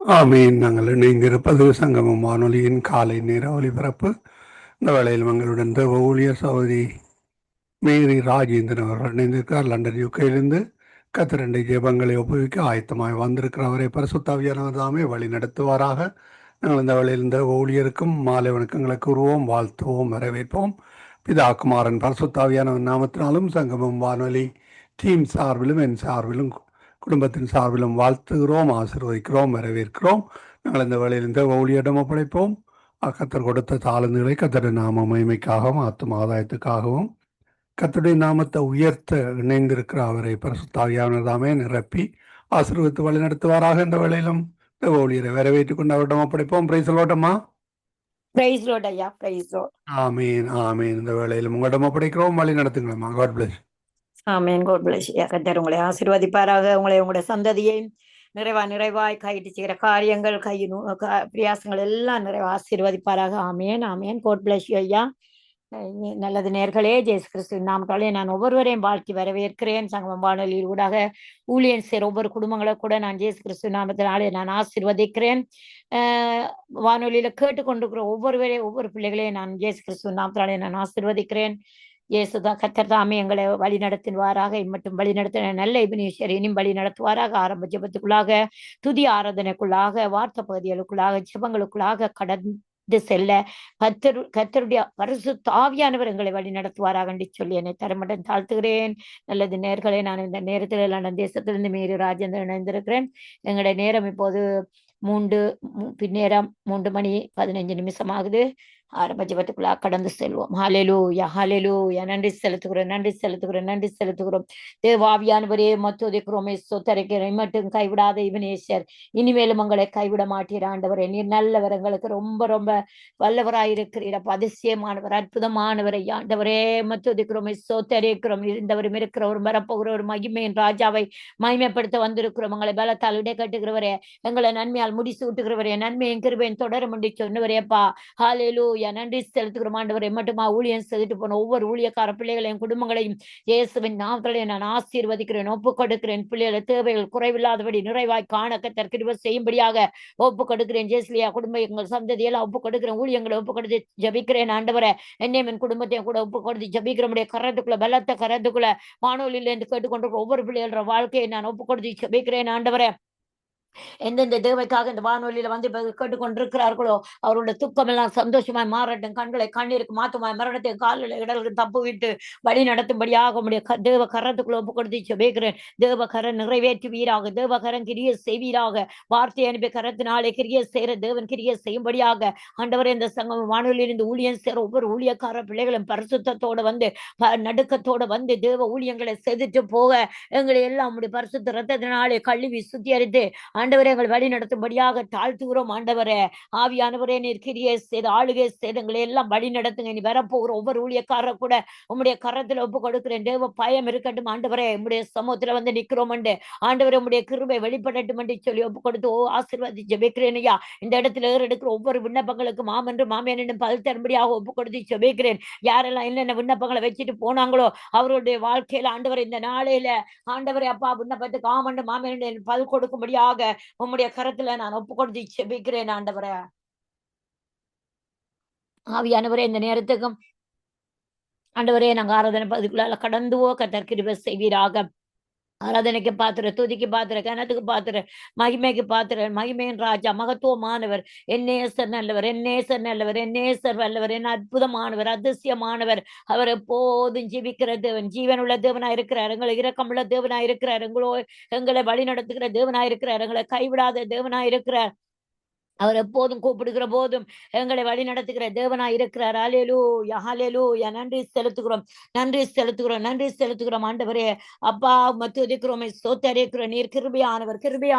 ஆமீன். நாங்கள் இணைந்திருப்பது சங்கமம் வானொலியின் காலை நேர ஒலிபரப்பு. இந்த வேளையில் எங்களுடன் தேவ ஊழியர் சகோதரி மேரி ராஜேந்திரன் அவர்கள் இணைந்திருக்கிறார். லண்டன் யூகையிலிருந்து கத்திரண்டை ஜெபங்களை ஒப்புவிக்க ஆயத்தமாய் வந்திருக்கிற அவரை பரிசுத்தாவியானவர்தாமே வழி நடத்துவாராக. நாங்கள் இந்த வேளையில் இந்த ஊழியருக்கும் மாலை வணக்கங்களை கூறுவோம், வாழ்த்துவோம், வரவேற்போம். பிதா குமாரன் பரிசுத்தாவியானவர் நாமத்தினாலும் சங்கமம் வானொலி டீம் சார்பிலும் என் சார்பிலும் குடும்பத்தின் சார்பிலும் வாழ்த்துகிறோம், ஆசீர்வதிக்கிறோம், வரவேற்கிறோம். நாங்கள் இந்த வேளையில் இந்த ஊழியரிடம் ஒப்படைப்போம். கத்தர் கொடுத்த தாளந்துகளை கத்தருடைய நாம மகிமைக்காகவும் ஆத்தும ஆதாயத்துக்காகவும் கத்தருடைய நாமத்தை உயர்த்த இணைந்திருக்கிற அவரை பரிசுத்தாவியானதாமே நிரப்பி ஆசீர்வதித்து வழி நடத்துவாராக. இந்த வேளையிலும் இந்த ஊழியரை வரவேற்றுக் கொண்டு அவரிடம் ஒப்படைப்போம். பிரைஸ் லோட்டம்மா. பிரைஸ் லார்ட் ஐயா, பிரைஸ் லார்ட். ஆமீன், ஆமீன். இந்த வேளையிலும் உங்களிடம் ஒப்படைக்கிறோம், வழி நடத்துங்களம்மா. God bless. ஆமேன். காட் பிளஸ் ஐயா. கர்த்தர் உங்களை ஆசீர்வதிப்பாராக. உங்களுடைய சந்ததியை நிறைவாய் கையிட்டு செய்கிற காரியங்கள் பிரியாசங்கள் எல்லாம் ஆசீர்வதிப்பாராக. ஆமேன், ஆமேன். காட் பிளஸ் ஐயா. நல்லது நேர்களே, ஜேசு கிறிஸ்து நாமத்தாலே நான் ஒவ்வொருவரையும் வாழ்த்தி வரவேற்கிறேன். சங்கமம் வானொலியில் ஊடாக ஊழியன் சேர் ஒவ்வொரு குடும்பங்களை கூட நான் ஜேசு கிறிஸ்து நாமத்தினாலே நான் ஆசீர்வதிக்கிறேன். வானொலியில கேட்டுக்கொண்டிருக்கிற ஒவ்வொரு பிள்ளைகளையும் நான் ஜேசு கிறிஸ்து நாமத்தினாலே நான் ஆசீர்வதிக்கிறேன். இயேசுதான் கர்த்தர் தாமே எங்களை வழி நடத்துவாராக. இம்மட்டும் வழி நடத்தின நல்ல இபினேஸ்வர் இனியும் வழி நடத்துவாராக. ஆரம்ப ஜெபத்துக்குள்ளாக, துதி ஆராதனைக்குள்ளாக, வார்த்தை பகுதிகளுக்குள்ளாக, ஜெபங்களுக்குள்ளாக கடந்து செல்ல கர்த்தருடைய பரிசுத்த ஆவியானவர் எங்களை வழி நடத்துவாராக என்று சொல்லி என்னை தரமட்டம் தாழ்த்துகிறேன். நல்லது நேர்களே, நான் இந்த நேரத்தில் லண்டன் தேசத்திலிருந்து மேரி ராஜேந்திரன் இணைந்திருக்கிறேன். எங்களுடைய நேரம் இப்போது பின்னேரம் 3:15 ஆகுது. ஆரம்ப ஜெபத்துக்குள்ளா கடந்து செல்வோம். ஹல்லேலூயா, ஹல்லேலூயா. நன்றி செலுத்துகிறோம். தேவாவியானவரே மத்துதிக்கிறோமே, ஸ்தோத்திரிக்கிறோம். மட்டும் கைவிடாத இவனேஸ்வர், இனிமேலும் உங்களை கைவிட மாட்டீர் ஆண்டவரே. நீர் நல்லவர், எங்களுக்கு ரொம்ப ரொம்ப வல்லவராயிருக்கிறீர். அதிசயமானவர், அற்புதமானவர் ஆண்டவரே. மத்துதிக்கிறோமே, ஸ்தோத்திரிக்கிறோம். இருந்தவரும் இருக்கிறவரும் வரப்போகிறவர் மகிமையின் ராஜாவை மகிமைப்படுத்த வந்திருக்கிறோம். உங்களை பலத்தால் இடை கட்டுகிறவரே, எங்களை நன்மையால் முடிசு விட்டுகிறவரே, நன்மையின் கிருபையின் தொடரும் என்று சொன்னவரேப்பா. ஹல்லேலூயா. நன்றி செலுத்துகிறோம் ஆண்டவரே. மட்டுமா ஊழியம் செய்துட்டு போன ஒவ்வொரு ஊழியக்கார பிள்ளைகளையும் குடும்பங்களையும் இயேசுவின் நாமத்திலே நான் ஆசீர்வதிக்கிறேன், ஒப்புக் கொடுக்கிறேன். பிள்ளைகள் தேவைகள் குறைவில்லாதபடி நிறைவாய் காண கர்த்தர் கிருபை செய்யும்படியாக ஒப்புக் கொடுக்கிறேன். ஜேஸ்லியா குடும்ப எங்கள் சந்ததியெல்லாம் ஒப்புக் கொடுக்கிறேன். ஊழியங்களை ஒப்புக் கொடுத்து ஜபிக்கிறேன் ஆண்டவரே. என்னையும் என் குடும்பத்தையும் கூட ஒப்புக் கொடுத்து ஜபிக்கிறோம். கரத்துக்குள்ள பலத்த கரத்துக்குள்ள வானொலியில இருந்து கேட்டுக்கொண்டிருக்கிற ஒவ்வொரு பிள்ளைகள வாழ்க்கையை நான் ஒப்புக் கொடுத்து ஜபிக்கிறேன் ஆண்டவரே. எந்தெந்த தேவைக்காக இந்த வானொலியில வந்து கேட்டுக்கொண்டிருக்கிறார்களோ அவருடைய துக்கம் எல்லாம் சந்தோஷமாய் மாறட்டும். கண்களை கண்ணீருக்கு மாத்துமாய், மரணத்தை காலில் இடலுக்கு தப்பு விட்டு வழி நடத்தும்படியாக முடிய தேவ கரத்துக்குள்ள ஒப்பு கொடுத்து ஜெபிக்கிறேன். தேவ கரம் நிறைவேற்றுவீராக, தேவ கரம் கிரிய செய்வீராக. வார்த்தை அனுப்பி கரத்தினாலே கிரிய செய்கிற தேவன் கிரிய செய்யும்படியாக ஆண்டவரே. இந்த சங்கம் வானொலியிலிருந்து ஊழியம் செய்கிற ஒவ்வொரு ஊழியக்கார பிள்ளைகளும் பரிசுத்தத்தோட வந்து நடுக்கத்தோட வந்து தேவ ஊழியங்களை செய்துட்டு போக எங்களை எல்லாம் உடைய பரிசுத்த ரத்தத்தினாலே கழுவி சுத்திகரித்து ஆண்டவரே எங்கள் வழி நடத்தும்படியாக தாழ்த்துகிறோம். ஆண்டவரே ஆவியானவரே, நீர் கிரியை செய்த ஆளுகை செய்தங்களை எல்லாம் வழி நடத்துங்க. நீ வரப்போகிற ஒவ்வொரு ஊழியக்காரர் கூட உம்முடைய கரத்துல ஒப்பு கொடுக்கிறேன். தேவ பயம் இருக்கட்டும் ஆண்டவரே. உம்முடைய சமூகத்துல வந்து நிக்கிறோம் அண்டு ஆண்டவரே, உம்முடைய கிருபை வெளிப்படட்டும் என்று சொல்லி ஒப்பு கொடுத்து ஆசீர்வாதி ஜெபிக்கிறேன் ஐயா. இந்த இடத்துல எடுக்கிற ஒவ்வொரு விண்ணப்பங்களுக்கு மாமென்று மாமேனும் பதில் தரும்படியாக ஒப்பு கொடுத்து ஜெபிக்கிறேன். யாரெல்லாம் என்னென்ன விண்ணப்பங்களை வச்சுட்டு போனாங்களோ அவருடைய வாழ்க்கையில ஆண்டவரை இந்த நாளையில ஆண்டவரே அப்பா விண்ணப்பத்துக்கு ஆமண்டு மாமேனு பதில் கொடுக்கும்படியாக உம்முடைய கரத்துல நான் ஒப்பு கொடுத்து ஜெபிக்கிறேன் ஆண்டவரே. ஆவியானவரே, இந்த நேரத்துக்கும் ஆண்டவரே நாங்க ஆராதனை பகுதிக்குள்ள கடந்து கர்த்தர் கிருபை செய்வீராக. ஆராதனைக்கு பாத்திர, துதிக்கு பாத்திர, கனத்துக்கு பாத்திர, மகிமைக்கு பாத்திர, மகிமையின் ராஜா, மகத்துவமானவர், என்னேசர் நல்லவர், என்னேசர் நல்லவர், என்னேசர் வல்லவர், என்ன அற்புதமானவர், அதிசயமானவர். அவர் எப்போதும் ஜீவிக்கிற தேவன், ஜீவனுள்ள தேவனாய் இருக்கிறார். எங்களை இரக்கமுள்ள தேவனாய் இருக்கிறார். எங்களை வழி நடத்துகிற தேவனாய் இருக்கிறார். எங்களை கைவிடாத தேவனாய் இருக்கிறார். அவர் எப்போதும் கூப்பிடுகிற போதும் எங்களை வழி நடத்துகிற தேவனாய் இருக்கிறார். ஹல்லேலூயா, ஹல்லேலூயா. நன்றி செலுத்துகிறோம் ஆண்டவரே. அப்பா துதிக்கிறோம், ஸ்தோத்திரிக்கிறோம். நீர் கிருபையானவர். கிருபை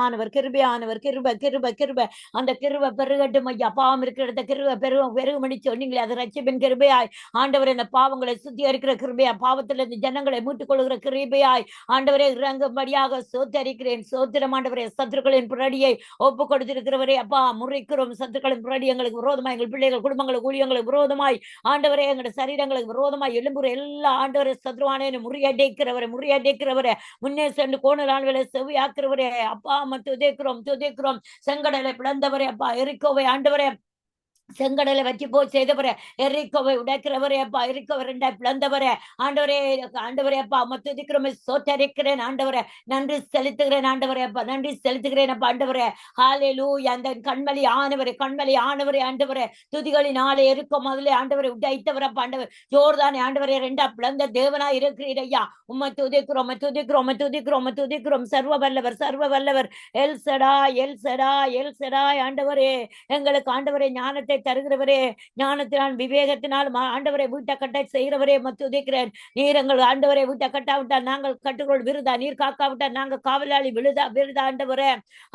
அந்த கிருபை பெருகட்டும் ஐயா. பாவம் இருக்கிற இடத்த கிருபை பெருகுமணி சொன்னீங்களே, அது ரட்சிப்பின் கிருபையாய் ஆண்டவரே. இந்த பாவங்களை சுத்திகரிக்கிற கிருபையா, பாவத்திலிருந்து ஜனங்களை மீட்டுக் கொள்கிற கிருபையாய் ஆண்டவரே இறங்கும்படியாக ஸ்தோத்திரிக்கிறேன். ஸ்தோத்திரம் ஆண்டவரே. சத்துருக்களின் புரடியை ஒப்பு கொடுத்திருக்கிறவரே அப்பா, முறிக்கிறோம். சத்துக்களின் புரடி எங்களுக்கு விரோதமாய், எங்கள் பிள்ளைகள் குடும்பங்களுக்கு ஊழியங்களுக்கு விரோதமாய், ஆண்டவரே எங்களுடைய சரீரங்களுக்கு விரோதமாய் எழும்புற எல்லா ஆண்டவரே சத்ருவானே முறியடைக்கிறவரே முன்னே சென்று கோணலான்களை செவியாக்குறவரே அப்பா துதிக்கிறோம் துதிக்கிறோம். செங்கடலை பிளந்தவரே அப்பா, எரிக்கோவை ஆண்டவரே செங்கடலை வச்சு போய் செய்தவரே, எரிக்கோவை உடைக்கிறவரே அப்பா, எரிக்கோவை ரெண்டாய் பிளந்தவரே ஆண்டவரே, ஆண்டவரே அப்பா துதிக்கிறோம், சோத்தரிக்கிறேன் ஆண்டவரே, நன்றி செலுத்துகிறேன் ஆண்டவரே அப்பா, நன்றி செலுத்துகிறேன் அப்பா ஆண்டவரே. ஹalleluya. அந்த கண்மலி ஆனவரே ஆண்டவரே, துதிகளின் ஆளை எரிக்கும் முதல்ல ஆண்டவரை உடைத்தவர் அப்பா ஆண்டவர், ஜோர்தானே ஆண்டவரே ரெண்டா பிளந்த தேவனாய் இருக்கிறீர் ஐயா. உம்மை துதிக்கிறோம். சர்வ வல்லவர் எல் சடாய் ஆண்டவரே, எங்களுக்கு ஆண்டவரே ஞானத்தை தருகிறவரே, ஞானத்தினால் விவேகத்தினால் ஆண்டவரை வீட்டை கட்ட செய்கிறவரே துதிக்கிறேன். நீர் எங்கள் ஆண்டவரை வீட்டை கட்டாவிட்டால் நாங்கள் கட்டுக்கொள் விருதா, நீர் காக்காவிட்டால் நாங்கள் காவலாளி விருதா ஆண்டவரே.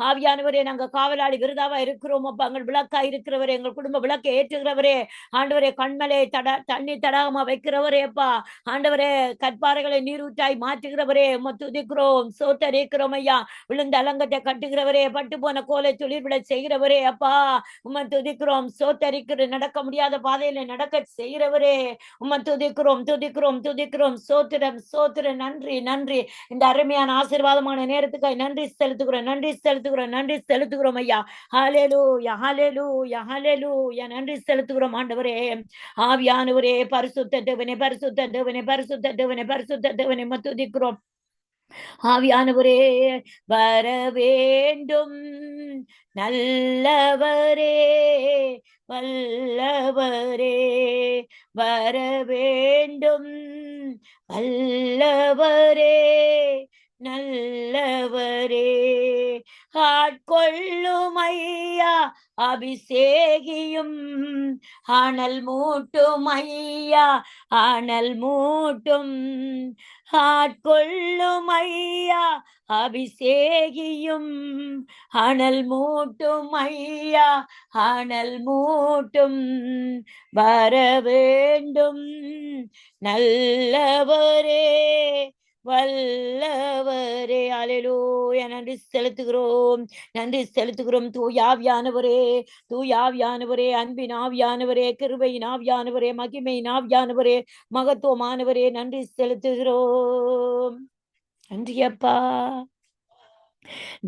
ஆவியானவரே, நாங்கள் காவலாளி விருதாவா இருக்கிறோம் அப்பா. எங்கள் விளக்கா இருக்கிறவரே, எங்கள் குடும்ப விளக்கை ஏற்றுகிறவரே ஆண்டவரே, கண்மலை தண்ணி தடாகமா வைக்கிறவரே அப்பா ஆண்டவரே, கற்பாறைகளை நீரூற்றாய் மாற்றுகிறவரே துதிக்கிறோம், சோத்தரிக்கிறோம் ஐயா. விழுந்த அலங்கத்தை கட்டுகிறவரே, பட்டு போன கோலை துளிர்விட செய்கிறவரே அப்பா, உம்மை துதிக்கிறோம், சோத்தரிக்கிறோம். நடக்க முடியாத பாதையில நடக்க செய்கிறவரே உம்மை துதிக்கிறோம். சோத்திரம் நன்றி. இந்த அருமையான ஆசீர்வாதமான நேரத்துக்கு நன்றி செலுத்துகிறோம் ஐயா. ஹalleluya. நன்றி செலுத்துகிறோம் ஆண்டவரே. ஆவியானவரே, பரிசுத்த தேவனே துதிக்கிறோம். ஆவியானவரே வர வேண்டும், நல்லவரே வல்லவரே வர வேண்டும், வல்லவரே நல்லவரே ஆட்கொள்ளும் ஐயா, அபிஷேகியும் அனல் மூட்டும் ஐயா, அனல் மூட்டும் ஆட்கொள்ளும் ஐயா, அபிஷேகியும் அனல் மூட்டும் ஐயா, அனல் மூட்டும் வர வேண்டும், நல்லவரே வல்லவரே. அல்லேலூயா. நன்றி செலுத்துகிறோம். தூயாவியானவரே, அன்பின் ஆவியானவரே, கிருபையின் ஆவியானவரே, மகிமையின் ஆவியானவரே, மகத்துவமானவரே, நன்றி செலுத்துகிறோம். நன்றி அப்பா.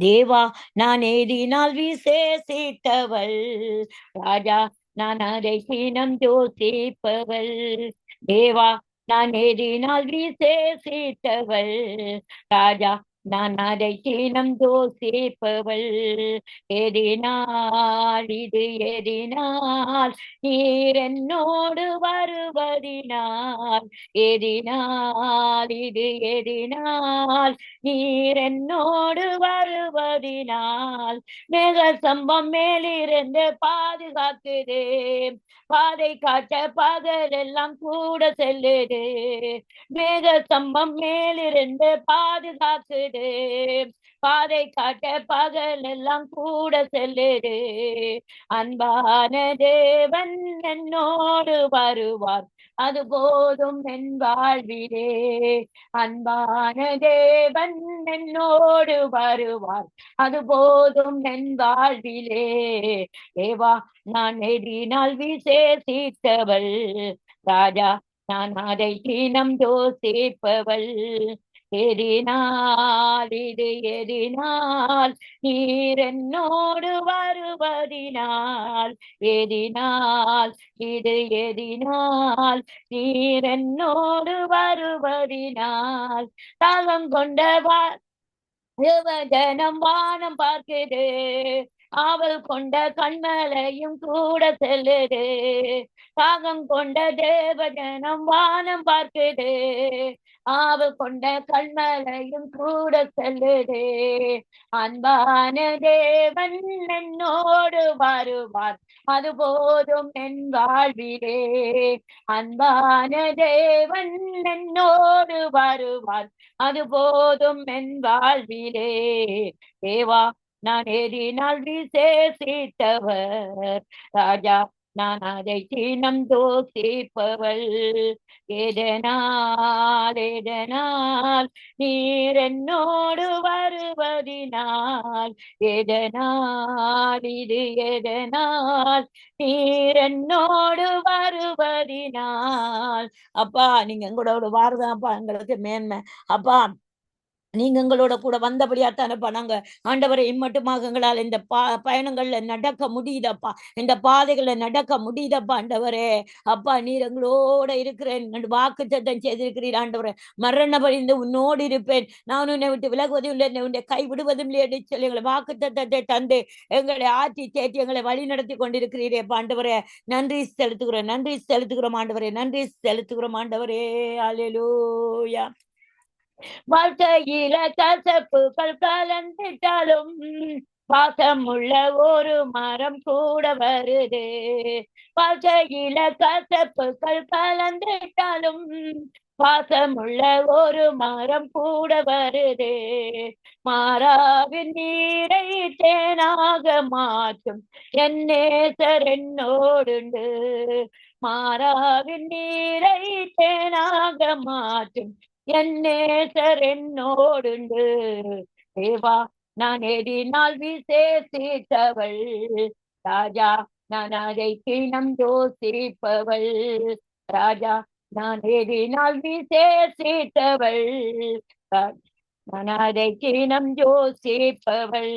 தேவா, நான் ஏதினால் விசேஷித்தவள், ராஜா நான் அதை சீனம் யோசிப்பவள். தேவா, நான் ஏதினால் விசேஷித்தவள், ராஜா நான் அதை சீனம் யோசிப்பவள். எதினால் நீர் என்னோடு வருவதினால், எதினால் நீர் என்னோடு வருவதினால், மேக சம்பம் மேலிருந்து பாதுகாக்குதே, பாதை காட்ட பகல் எல்லாம் கூட செல்லுது, மேக சம்பம் மேலிருந்து பாதுகாக்குது, பாதை காட்ட பகல் எல்லாம் கூட செல்லுது. அன்பான தேவன் என்னோடு வருவார், அது போதும் என் வாழ்விலே. அன்பான தேவன் என்னோடு வருவார், அது போதும் என் வாழ்விலே. தேவா, நான் எதினால் விசேஷித்தவள், ராஜா நான் அதை தீனம் யோசிப்பவள். எதினால் நீர் என்னோடு வருவதினால், எதினால் நீர் என்னோடு வருவதினால், தாகம் கொண்ட ஜனம் வானம் பார்க்குது, ஆவல் கொண்ட கண்மலையும் கூட செல்லுது, தாகம் கொண்ட தேவஜனம் வானம் பார்க்குது, ஆவல் கொண்ட கண்மலையும் கூட செல்லுது. அன்பான தேவன் என்னோடு வருவார், அது போதும் என் வாழ்விலே. அன்பான தேவன் என்னோடு வருவார், அது போதும் என் வாழ்விலே. தேவா, நான் ஏறினால் விசேஷித்தவர், ராஜா நான் அதை தினம் தோசிப்பவள். எதனால் நீர் என்னோடு வருவதினால், எதனால் இது எதனால் நீர் என்னோடு வருவதினால். அப்பா நீங்க எங்களோட வாரதாப்பா எங்களுக்கு மேன்மை. அப்பா நீங்க எங்களோட கூட வந்தபடியாத்தானப்பா நாங்க ஆண்டவரை இம்மட்டுமாக எங்களால் இந்த பயணங்கள்ல நடக்க முடியுதப்பா, இந்த பாதைகள்ல நடக்க முடியுதப்பா. ஆண்டவரே அப்பா நீர் எங்களோட இருக்கிறேன் வாக்கு தத்தம் செய்திருக்கிறீர். ஆண்டவரே மரண பரிந்து உன்னோடு இருப்பேன், நான் உன்னை விட்டு விலகுவதும் இல்லை, உன்னை கைவிடுவதும் இல்லை சொல்லி எங்களை வாக்கு தத்தத்தை தந்து எங்களை ஆற்றி தேற்றி எங்களை வழி நடத்தி கொண்டிருக்கிறீரே ஆண்டவரே. நன்றி செலுத்துகிறோம், நன்றி செலுத்துகிறோம் ஆண்டவரே, நன்றி செலுத்துகிறோம் ஆண்டவரே. அல்லேலூயா. வாழ்க்கையில கசப்புகள் கலந்துட்டாலும் பாசமுள்ள ஒரு மரம் கூட வருது. வாழ்க்கையில கசப்புகள் கலந்துட்டாலும் பாசமுள்ள ஒரு மரம் கூட வருது. மாறாவின் நீரை தேனாக மாற்றும் என் நேசர் என்னோடுண்டு. மாறாவின் நீரை தேனாக மாற்றும் என் நேசர் என்னோடுண்டு. தேவா நான் எதினால் விசேஷித்தவள், ராஜா நான் அதை தினம் யோசிப்பவள். ராஜா நான் எதினால் விசேஷித்தவள், நான் அதை தினம் யோசிப்பவள்.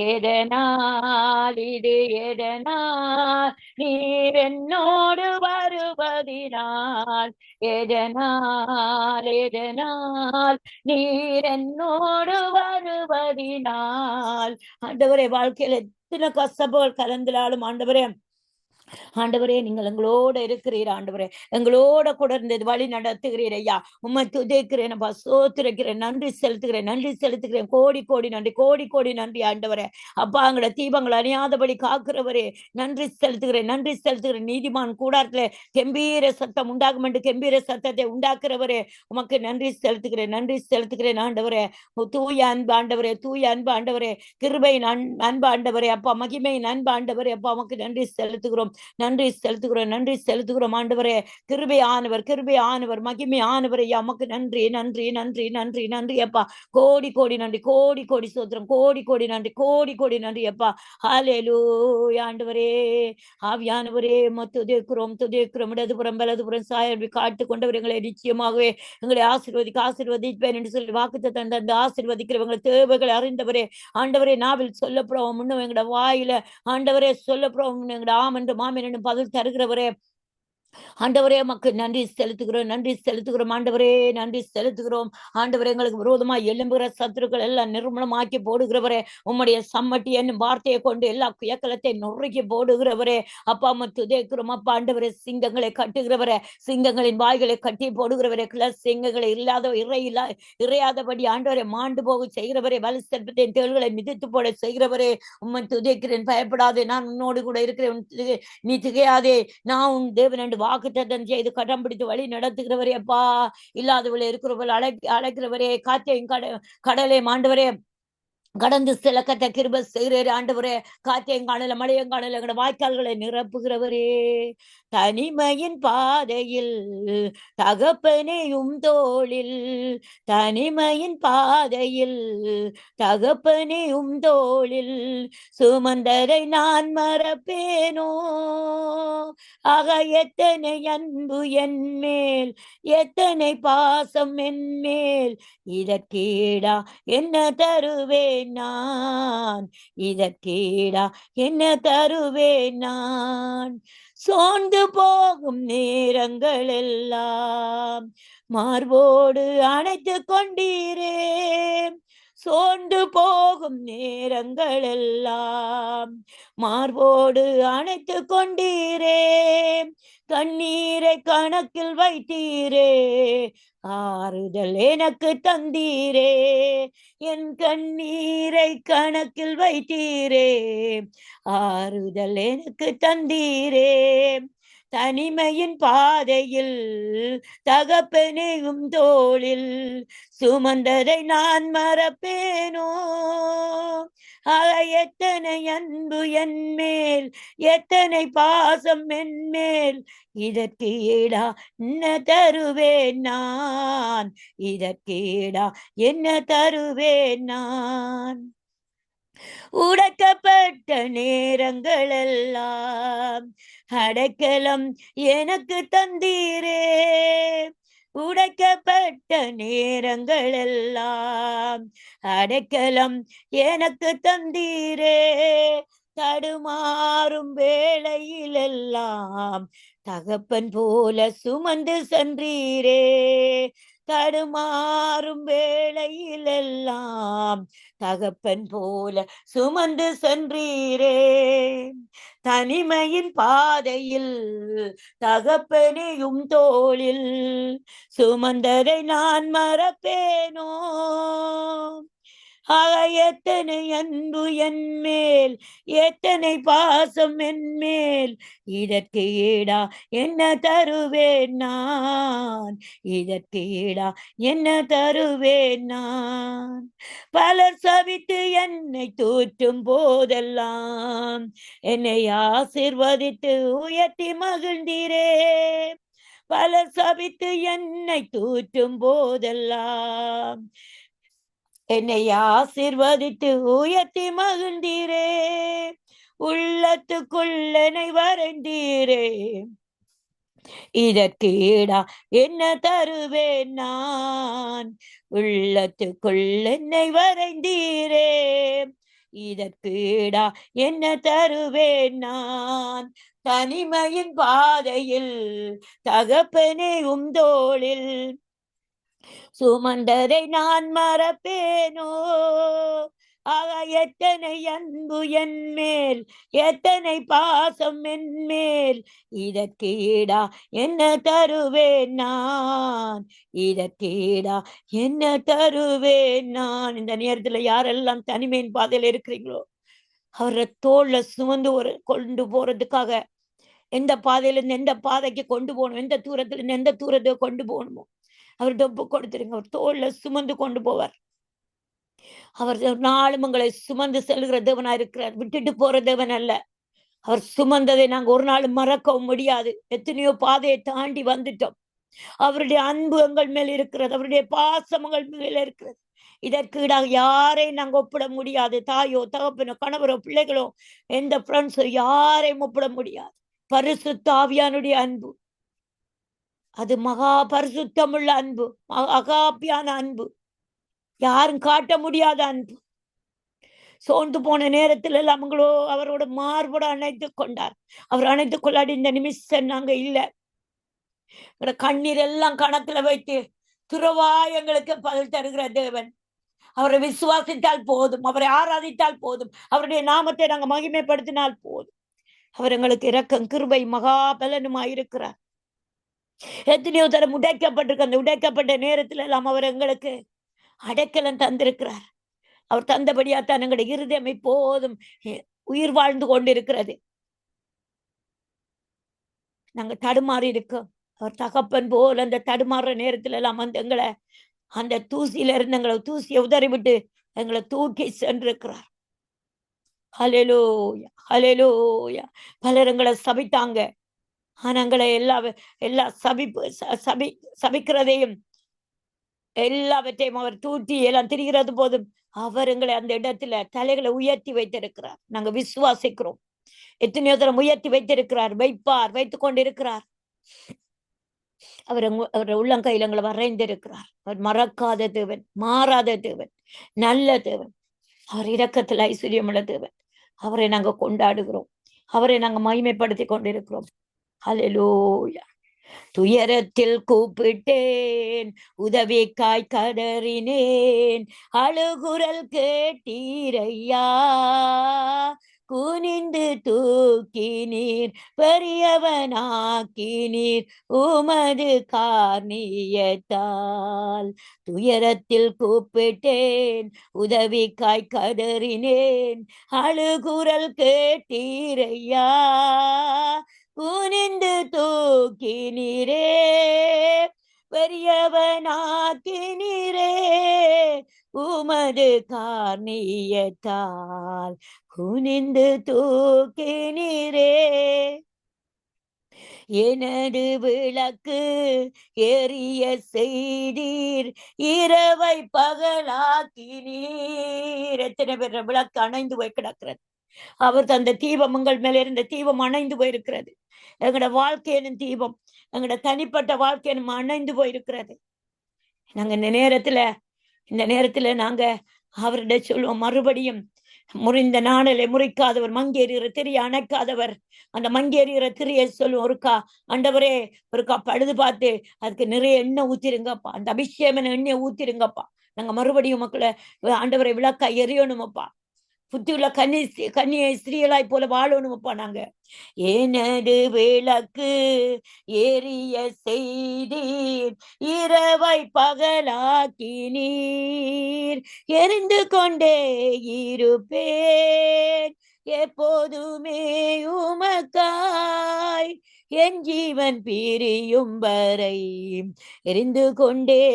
எதனால் இது எதனால் நீர் என்னோடு வருவதினால், எதனால் நீர் என்னோடு வருவதினால். ஆண்டவரே வாழ்க்கையில எத்தனை கஷ்டங்கள் கலந்தாலும் ஆண்டவரே, ஆண்டவரே நீங்கள் எங்களோட இருக்கிறீர். ஆண்டவரே எங்களோட கூட இருந்தது வழி நடத்துகிறீர் ஐயா. உம்மை துதிக்கிறேன், சோத்திருக்கிறேன், நன்றி செலுத்துகிறேன், நன்றி செலுத்துகிறேன். கோடி கோடி நன்றி, கோடி கோடி நன்றி ஆண்டவரே. அப்பா எங்களோட தீபங்கள் அணியாதபடி காக்கிறவரே நன்றி செலுத்துகிறேன், நன்றி செலுத்துகிறேன். நீதிமான் கூடாரத்துல கம்பீர சத்தம் உண்டாகும் என்று கம்பீர சத்தத்தை உண்டாக்குறவரே உமக்கு நன்றி செலுத்துகிறேன், நன்றி செலுத்துகிறேன் ஆண்டவரே. தூய அன்பு ஆண்டவரே, தூய அன்பு ஆண்டவரே, கிருபையின் அன்பு ஆண்டவரே, அப்பா மகிமையின் அன்பு ஆண்டவரே, அப்பா உமக்கு நன்றி செலுத்துகிறோம், நன்றி செலுத்துகிறோம், நன்றி செலுத்துகிறோம் ஆண்டவரே. கிருபை ஆனவர், கிருபை ஆனவர், மகிமை ஆனவர் ஐயா உமக்கு நன்றி, நன்றி நன்றி நன்றி நன்றி அப்பா. கோடி கோடி நன்றி, கோடி கோடி சோத்திரம், கோடி கோடி நன்றி, கோடி கோடி நன்றி அப்பா. ஹல்லேலூயா ஆண்டவரே. ஆவியானவரே துதிக்கிறோம், துதிக்கிறோம். இடதுபுறம் வலதுபுறம் சாயல்வி காட்டு கொண்டவர் எங்களை நிச்சயமாகவே எங்களை ஆசீர்வதிப்பேன் என்று சொல்லி வாக்குத்தத்தம் தந்து ஆசீர்வதிக்கிறவங்களை தேவைகளை அறிந்தவரே ஆண்டவரே. நாவில் சொல்லப்படுவோம் முன்னும் எங்களோட வாயில ஆண்டவரே சொல்லப்படுவோம் எங்களோட ஆம் என்று மாமன் என்று பதில் தருகிறவரே ஆண்டவரே உமக்கு நன்றி செலுத்துகிறோம், நன்றி செலுத்துகிறோம் ஆண்டவரே, நன்றி செலுத்துகிறோம் ஆண்டவரே. எங்களுக்கு விரோதமா எழும்புகிற சத்துருக்கள் எல்லாம் நிர்மூலமாக்கி போடுகிறவரே, உம்முடைய சம்மட்டி என்னும் வார்த்தையை கொண்டு எல்லா குயக்கலத்தை நொறுக்கி போடுகிறவரே அப்பா துதிக்கிறோம் அப்பா. ஆண்டவரே சிங்கங்களை கட்டுகிறவரே, சிங்கங்களின் வாய்களை கட்டி போடுகிறவரே, சிங்கங்களை இறையாதபடி ஆண்டவரை மாண்டு போக செய்கிறவரே, வலு செல்பத்தின் தேள்களை மிதித்து போட செய்கிறவரே உம்மை துதிக்கிறேன். பயப்படாதே, நான் உன்னோடு கூட இருக்கிறேன், நீ திகையாதே, நான் உன் தேவன் என்று வாக்குத்தத்தம் செய்து கடம் பிடித்து வழி நடத்துகிறவரே அப்பா. இல்லாதவளை இருக்கிறவர்கள் அழைக்கிறவரே, காற்றையும் கடலை ஆண்டவரே கடந்து சிலக்கத்தை கிருபை செய்கிறேன் ஆண்டவரே. காற்றையும் காணல மழையும் காணல எங்களோட வாய்க்கால்களை நிரப்புகிறவரே. தனிமையின் பாதையில் தகப்பனையும் தோளில், தனிமையின் பாதையில் தகப்பனையும் தோளில் சுமந்தரை நான் மறப்பேனோ. ஆக எத்தனை அன்பு என் மேல், எத்தனை பாசம் என் மேல், இதற்கீடா என்ன தருவேன் நான், இதற்கீடா என்ன தருவேன் நான். சோர்ந்து போகும் நேரங்கள் எல்லாம் மார்போடு அணைத்து கொண்டீரே, சோர்ந்து போகும் நேரங்கள் எல்லாம் மார்போடு அணைத்து கொண்டீரே, கண்ணீரை கணக்கில் வைத்தீரே, ஆறுதல் எனக்கு தந்தீரே, என் கண்ணீரை கணக்கில் வைத்தீரே, ஆறுதல் எனக்கு தந்தீரே. தனிமையின் பாதையில் தகப்பனையும் தோளில் சுமந்ததை நான் மறப்பேனோ. எத்தனை அன்பு என் மேல், மேல் எத்தனை பாசம் என் மேல், இதற்கு ஈடா என்ன தருவேன் நான், இதற்கு ஈடா என்ன தருவேன் நான். உடைக்கப்பட்ட நேரங்கள் எல்லாம் அடைக்கலம் எனக்கு தந்தீரே, உடைக்கப்பட்ட நேரங்கள் எல்லாம் அடைக்கலம் எனக்கு தந்தீரே, தடுமாறும் வேளையிலெல்லாம் தகப்பன் போல சுமந்து சென்றீரே, தடுமாறும் வேளையிலெல்லாம் தகப்பன் போல சுமந்து சென்றீரே, தனிமையின் பாதையில் தகப்பனையும் தோளில் சுமந்ததை நான் மறப்பேனோ, எத்தனை அன்பு என் மேல், எத்தனை பாசம் என் மேல், இதற்கு ஈடா என்ன தருவேன் நான், இதற்கு ஈடா என்ன தருவேன் நான். பலர் சபித்து என்னை தூற்றும் போதெல்லாம் என்னை ஆசீர்வதித்து உயர்த்தி மகிழ்ந்தீரே, பலர் சபித்து என்னை தூற்றும் போதெல்லாம் என்னை ஆசீர்வதித்து உயர்த்தி மகிழ்ந்தீரே, உள்ளத்துக்குள் என்னை வரைந்தீரே, இதற்கு ஈடா என்ன தருவேன் நான், உள்ளத்துக்குள் என்னை வரைந்தீரே, இதற்கு ஈடா என்ன தருவேன் நான். தனிமையின் பாதையில் தகப்பனே தோளில் சுமந்ததை நான் மறப்பேனோ, எத்தனை அன்பு என் மேல், எத்தனை பாசம் என் மேல், இதற்கு ஈடா என்ன தருவேன் நான், இதற்கு ஈடா என்ன தருவேன் நான். இந்த நேரத்துல யாரெல்லாம் தனிமையின் பாதையில இருக்கிறீங்களோ அவரை தோல்ல சுமந்து கொண்டு போறதுக்காக எந்த பாதையில இருந்து எந்த பாதைக்கு கொண்டு போகணும், எந்த தூரத்துல இருந்து எந்த தூரத்தை கொண்டு போகணுமோ அவர் ஒப்பு கொடுத்துருங்க. அவர் தோல்ல சுமந்து கொண்டு போவார். அவர் நாளும் உங்களை சுமந்து செல்கிற தேவனா இருக்கிறார், விட்டுட்டு போற தேவன் அல்ல. அவர் சுமந்ததை நாங்க ஒரு நாள் மறக்கவும் முடியாது. எத்தனையோ பாதையை தாண்டி வந்துட்டோம். அவருடைய அன்பு எங்கள் மேல் இருக்கிறது, அவருடைய பாசம் எங்கள் மேல இருக்கிறது. இதற்கு ஈடாக யாரையும் நாங்க ஒப்பிட முடியாது. தாயோ தகப்பனோ கணவரோ பிள்ளைகளோ எந்த ஃப்ரெண்ட்ஸோ யாரையும் ஒப்பிட முடியாது. பரிசுத்த ஆவியானுடைய அன்பு அது மகா பரிசுத்தமுள்ள அன்பு, அகாப்பியான அன்பு, யாரும் காட்ட முடியாத அன்பு. சோர்ந்து போன நேரத்துல எல்லாம் அவங்களோ அவரோட மார்போட அணைத்து கொண்டார். அவர் அணைத்து கொள்ளாடி இந்த நிமிஷம் நாங்க இல்ல. கண்ணீர் எல்லாம் கணக்குல வைத்து துறவா எங்களுக்கு பதில் தருகிற தேவன். அவரை விசுவாசித்தால் போதும், அவரை ஆராதித்தால் போதும், அவருடைய நாமத்தை நாங்க மகிமைப்படுத்தினால் போதும். அவர் எங்களுக்கு இரக்கம் கிருபை மகா பலனுமாயிருக்கிறார். எத்தனையோ தரம் உடைக்கப்பட்டிருக்க அந்த உடைக்கப்பட்ட நேரத்துல எல்லாம் அவர் எங்களுக்கு அடைக்கலம் தந்திருக்கிறார். அவர் தந்தபடியாத்தான் எங்களுடைய இருதயம் இப்போதும் உயிர் வாழ்ந்து கொண்டிருக்கிறது. நாங்க தடுமாறி இருக்கோம். அவர் தகப்பன் போல் அந்த தடுமாறுற நேரத்துல எல்லாம் வந்து எங்களை அந்த தூசியில இருந்து எங்களை தூசியை உதறி விட்டு எங்களை தூக்கி சென்றிருக்கிறார். ஹல்லேலூயா ஹல்லேலூயா. பலர் எங்களை சபித்தாங்க. ஆனா எங்களை எல்லா சபிக்கிறதையும் எல்லாவற்றையும் அவர் தூட்டி எல்லாம் திரிகிறது போதும் அவர் எங்களை அந்த இடத்துல தலைகளை உயர்த்தி வைத்திருக்கிறார். நாங்க விசுவாசிக்கிறோம். எத்தனையோ தரம் உயர்த்தி வைத்திருக்கிறார், வைத்துக் கொண்டிருக்கிறார். அவர் உள்ளங்கையில் எங்களை வரைந்திருக்கிறார். அவர் மறக்காத தேவன், மாறாத தேவன், நல்ல தேவன். அவர் இரக்கத்தில் ஐஸ்வர்யமுள்ள தேவன். அவரை நாங்க கொண்டாடுகிறோம், அவரை நாங்க மகிமைப்படுத்தி கொண்டிருக்கிறோம். ஹல்லேலூயா. துயரத்தில் கூப்பிட்டேன், உதவிக்காய் கதறினேன், அழுகுரல் கேட்டீரையா, குனிந்து தூக்கினீர், பெரியவனாக்கினீர் உமது கார்ணியத்தால். துயரத்தில் கூப்பிட்டேன், உதவிக்காய் கதறினேன், அழுகுரல் கேட்டீரையா, குனிந்து தூக்கினீரே, பெரியவனாக்கினீரே, உமது கார்ணியத்தால் குனிந்து தூக்கினீரே. எனது விளக்கு எரிய செய்தீர், இரவை பகலாக்கினீர். எத்தனை பேர் விளக்கு அணைந்து போய் கிடக்கிறது? அவர் தந்த தீபம் உங்கள் மேல இருந்த தீபம் அணைந்து போயிருக்கிறது. எங்களோட வாழ்க்கையின் தீபம், எங்களோட தனிப்பட்ட வாழ்க்கையின் அணைந்து போயிருக்கிறது. நாங்க இந்த நேரத்துல நாங்க அவர்கிட்ட சொல்லுவோம், மறுபடியும் முறிந்த நாணலை முறிக்காதவர், மங்கேறுகிற திரிய அணைக்காதவர். அந்த மங்கேறுகிற திரியை சொல்லுவோம், ஒருக்கா ஆண்டவரே ஒருக்கா பழுது பார்த்து அதுக்கு நிறைய எண்ணெய் ஊத்திருங்கப்பா, அந்த அபிஷேகம் எண்ணெய் ஊத்திருங்கப்பா. நாங்க மறுபடியும் மக்களை ஆண்டவரை விளக்கா எரியணுமப்பா. புத்தியுள்ள கன்னியை ஸ்திரீகளாய் போல வாழணுமப்பா. நாங்க எனது விளக்கு எரிய செய்தீர், இரவை பகலாக்கினீர், எரிந்து கொண்டே இருப்பேன் எப்போதுமே உமக்காய், என் ஜீவன் பிரியும் வரை எரிந்து கொண்டே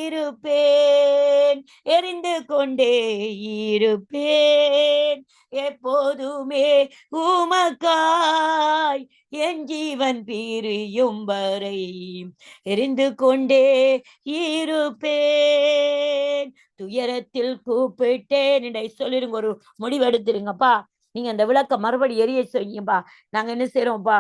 இருப்பேன், எரிந்து கொண்டே இருப்பேன் எப்போதுமே உமக்காய், என் ஜீவன் பிரியும் வரை எரிந்து கொண்டே இருப்பேன். துயரத்தில் கூப்பிட்டேன் இடை சொல்லிருங்க, ஒரு முடிவெடுத்துருங்கப்பா. நீங்க அந்த விளக்க மறுபடி எரிய செய்யுங்கப்பா. நாங்க என்ன செய்யறோம்ப்பா,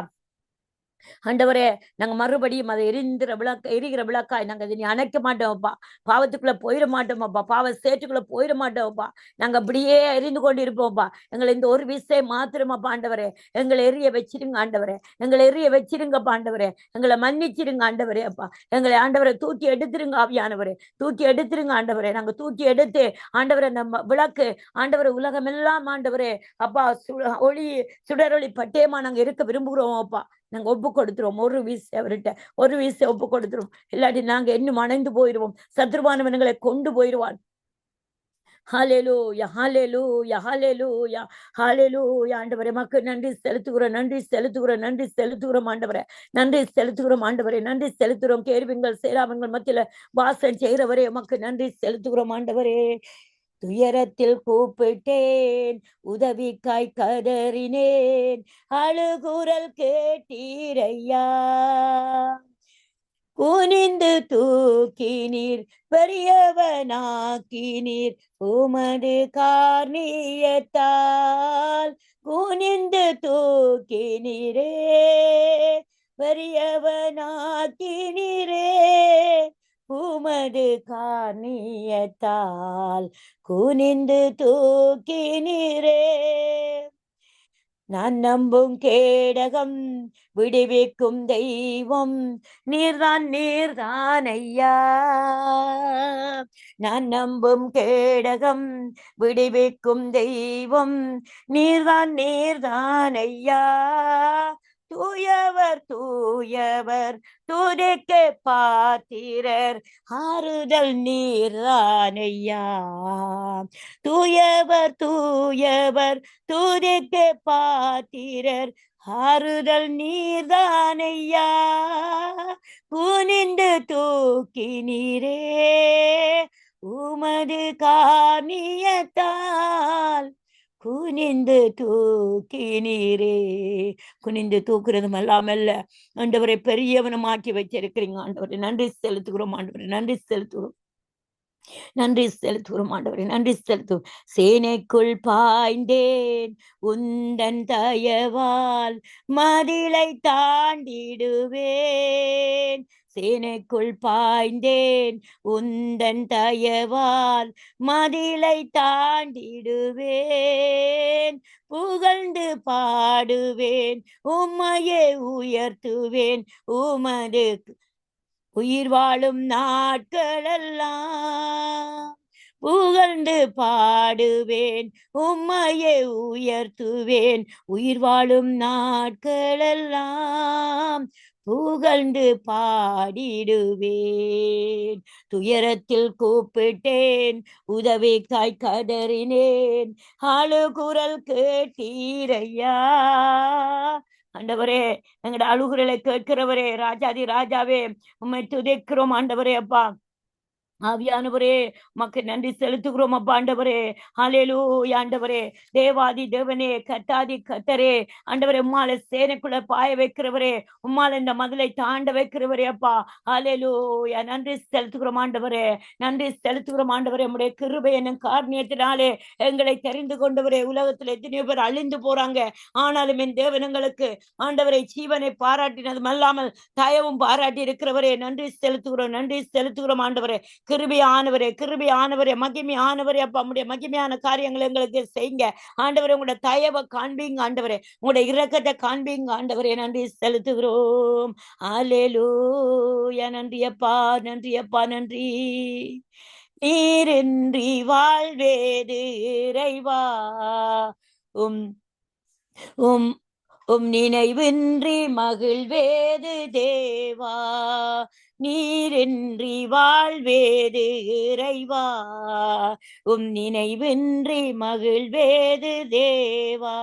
ஆண்டவரே நாங்க மறுபடியும் அதை எரிகிற விளக்காய் நாங்க அதை அணைக்க மாட்டோம்ப்பா. பாவத்துக்குள்ள போயிட மாட்டோமப்பா, பாவ சேற்றுக்குள்ள போயிட மாட்டோம்ப்பா. நாங்க அப்படியே எரிந்து கொண்டு இருப்போம்ப்பா. எங்களை இந்த ஒரு விஷயம் மாத்திரமாப்பா ஆண்டவரே, எங்களை எரிய வச்சிருங்க ஆண்டவரே, எங்களை எரிய வச்சிருங்கப்பா ஆண்டவரே, எங்களை மன்னிச்சிருங்க ஆண்டவரே. அப்பா எங்களை ஆண்டவரை தூக்கி எடுத்துருங்க ஆவியானவரே, தூக்கி எடுத்துருங்க ஆண்டவரே. நாங்க தூக்கி எடுத்து ஆண்டவரை நம்ம விளக்கு ஆண்டவரை உலகம் எல்லாம் ஆண்டவரே அப்பா ஒளி சுடரொளி பட்டயமா நாங்க இருக்க விரும்புகிறோம் அப்பா. நாங்க ஒப்பு கொடுத்துருவோம், ஒரு வீசை அவர்கிட்ட ஒரு வீசை ஒப்பு கொடுத்துருவோம். இல்லாட்டி நாங்க இன்னும் அணைந்து போயிடுவோம், சத்ருவானவன்களை கொண்டு போயிடுவான். ஹல்லேலூயா, ஹல்லேலூயா, ஹல்லேலூயா, ஹல்லேலூயா. ஆண்டவரே மக்கு நன்றி செலுத்துகிறோம், நன்றி செலுத்துகிறோம், நன்றி செலுத்துகிறோம் ஆண்டவரே, நன்றி செலுத்துகிறோம் ஆண்டவரே, நன்றி செலுத்துகிறோம். கேள்விங்கள் சேராவங்கள் மத்தியில வாசம் செய்கிறவரே உமக்கு நன்றி செலுத்துகிறோம் ஆண்டவரே. துயரத்தில் கூப்பிட்டேன், உதவிக்காய் கதறினேன், அழுகுரல் கேட்டீரையா, குனிந்து தூக்கினீர், பெரியவனாக்கினீர் உமது கார்ணியத்தால், குனிந்து தூக்கினீரே, பெரியவனாக்கினீரே உமது கார்ணியத்தால், குனிந்து தூக்கினீரே. நான் நம்பும் கேடகம் விடுவிக்கும் தெய்வம் நீர்தான் ஐயா, நான் நம்பும் கேடகம் விடுவிக்கும் தெய்வம் நீர்தான் ஐயா, தூயவர் தூயவர் துதிக்க பாத்திரர் ஆறுதல் நீர்தான் ஐயா, தூயவர் தூயவர் துதிக்க பாத்திரர் ஆறுதல் நீர்தான் ஐயா, குனிந்து தூக்கினீரே உமது கார்ணியத்தால், குனிந்து தூக்கினீரே. குனிந்து தூக்குறதும் அல்லாமல்ல ஆண்டவரை பெரியவனமாக்கி வச்சிருக்கிறீங்க ஆண்டவரை, நன்றி செலுத்துகிறோம் ஆண்டவரை, நன்றி செலுத்துகிறோம், நன்றி செலுத்துகிறோம் ஆண்டவரே, நன்றி செலுத்துவோம். சேனைக்குள் பாய்ந்தேன் உந்தன் தயவால் மதிலை தாண்டிடுவேன், சேனைக்குள் பாய்ந்தேன் உந்தன் தயவால் மதிலை தாண்டிடுவேன், புகழ்ந்து பாடுவேன் உம்மையே உயர்த்துவேன், உமது உயிர் வாழும் நாட்களெல்லாம் புகழ்ந்து பாடுவேன் உம்மையே உயர்த்துவேன், உயிர் வாழும் நாட்களெல்லாம் புகழ்ந்து பாடிடுவேன். துயரத்தில் கூப்பிட்டேன், உதவிக்காய் கதறினேன், அழுகுரல் கேட்டீரையா. ஆண்டவரே எங்கட அழுகுரலை கேட்கிறவரே, ராஜாதி ராஜாவே உம்மை துதிக்கிறோம் ஆண்டவரே. அப்பா ஆவியானவரே உமக்கு நன்றி செலுத்துகிறோம் அப்பா ஆண்டவரே. ஹல்லேலூயா ஆண்டவரே. தேவாதி தேவனே, கர்த்தாதி கர்த்தரே, ஆண்டவரே உம்மால சேனைக்குள்ள பாய வைக்கிறவரே, உம்மால இந்த மதிலை தாண்ட வைக்கிறவரே அப்பா. ஹல்லேலூயா. நன்றி செலுத்துகிறோம் ஆண்டவரே. நன்றி செலுத்துகிறோம் ஆண்டவரே. உம்முடைய கிருபை என்னும் காரணியத்தினாலே எங்களை தெரிந்து கொண்டவரே. உலகத்தில் எத்தனையோ பேர் அழிந்து போறாங்க, ஆனாலும் என் தேவனங்களுக்கு ஆண்டவரை ஜீவனை பாராட்டினதும் அல்லாமல் தயவும் பாராட்டி இருக்கிறவரே. நன்றி செலுத்துகிறோம், நன்றி செலுத்துகிறோம் ஆண்டவரே. கிருபையானவரே, கிருபையானவரே, மகிமையானவரே அப்பா. உங்களுடைய மகிமையான காரியங்களை எங்களுக்கு செய்யுங்க ஆண்டவரே. உங்களுடைய தயவை காண்பீங்க ஆண்டவரே. உங்களுடைய இரக்கத்தை காண்பீங்க ஆண்டவரே. நன்றி செலுத்துகிறோம். அல்லேலூயா. நன்றி அப்பா, நன்றி அப்பா, நன்றி. நீரின்றி வாழ்வேது இறைவா, உம் உம் உம் நினைவின்றி மகிழ்வேது தேவா. நீரின்றி வாழ்வேது இறைவா, உம் நினைவின்றி மகிழ்வேது தேவா.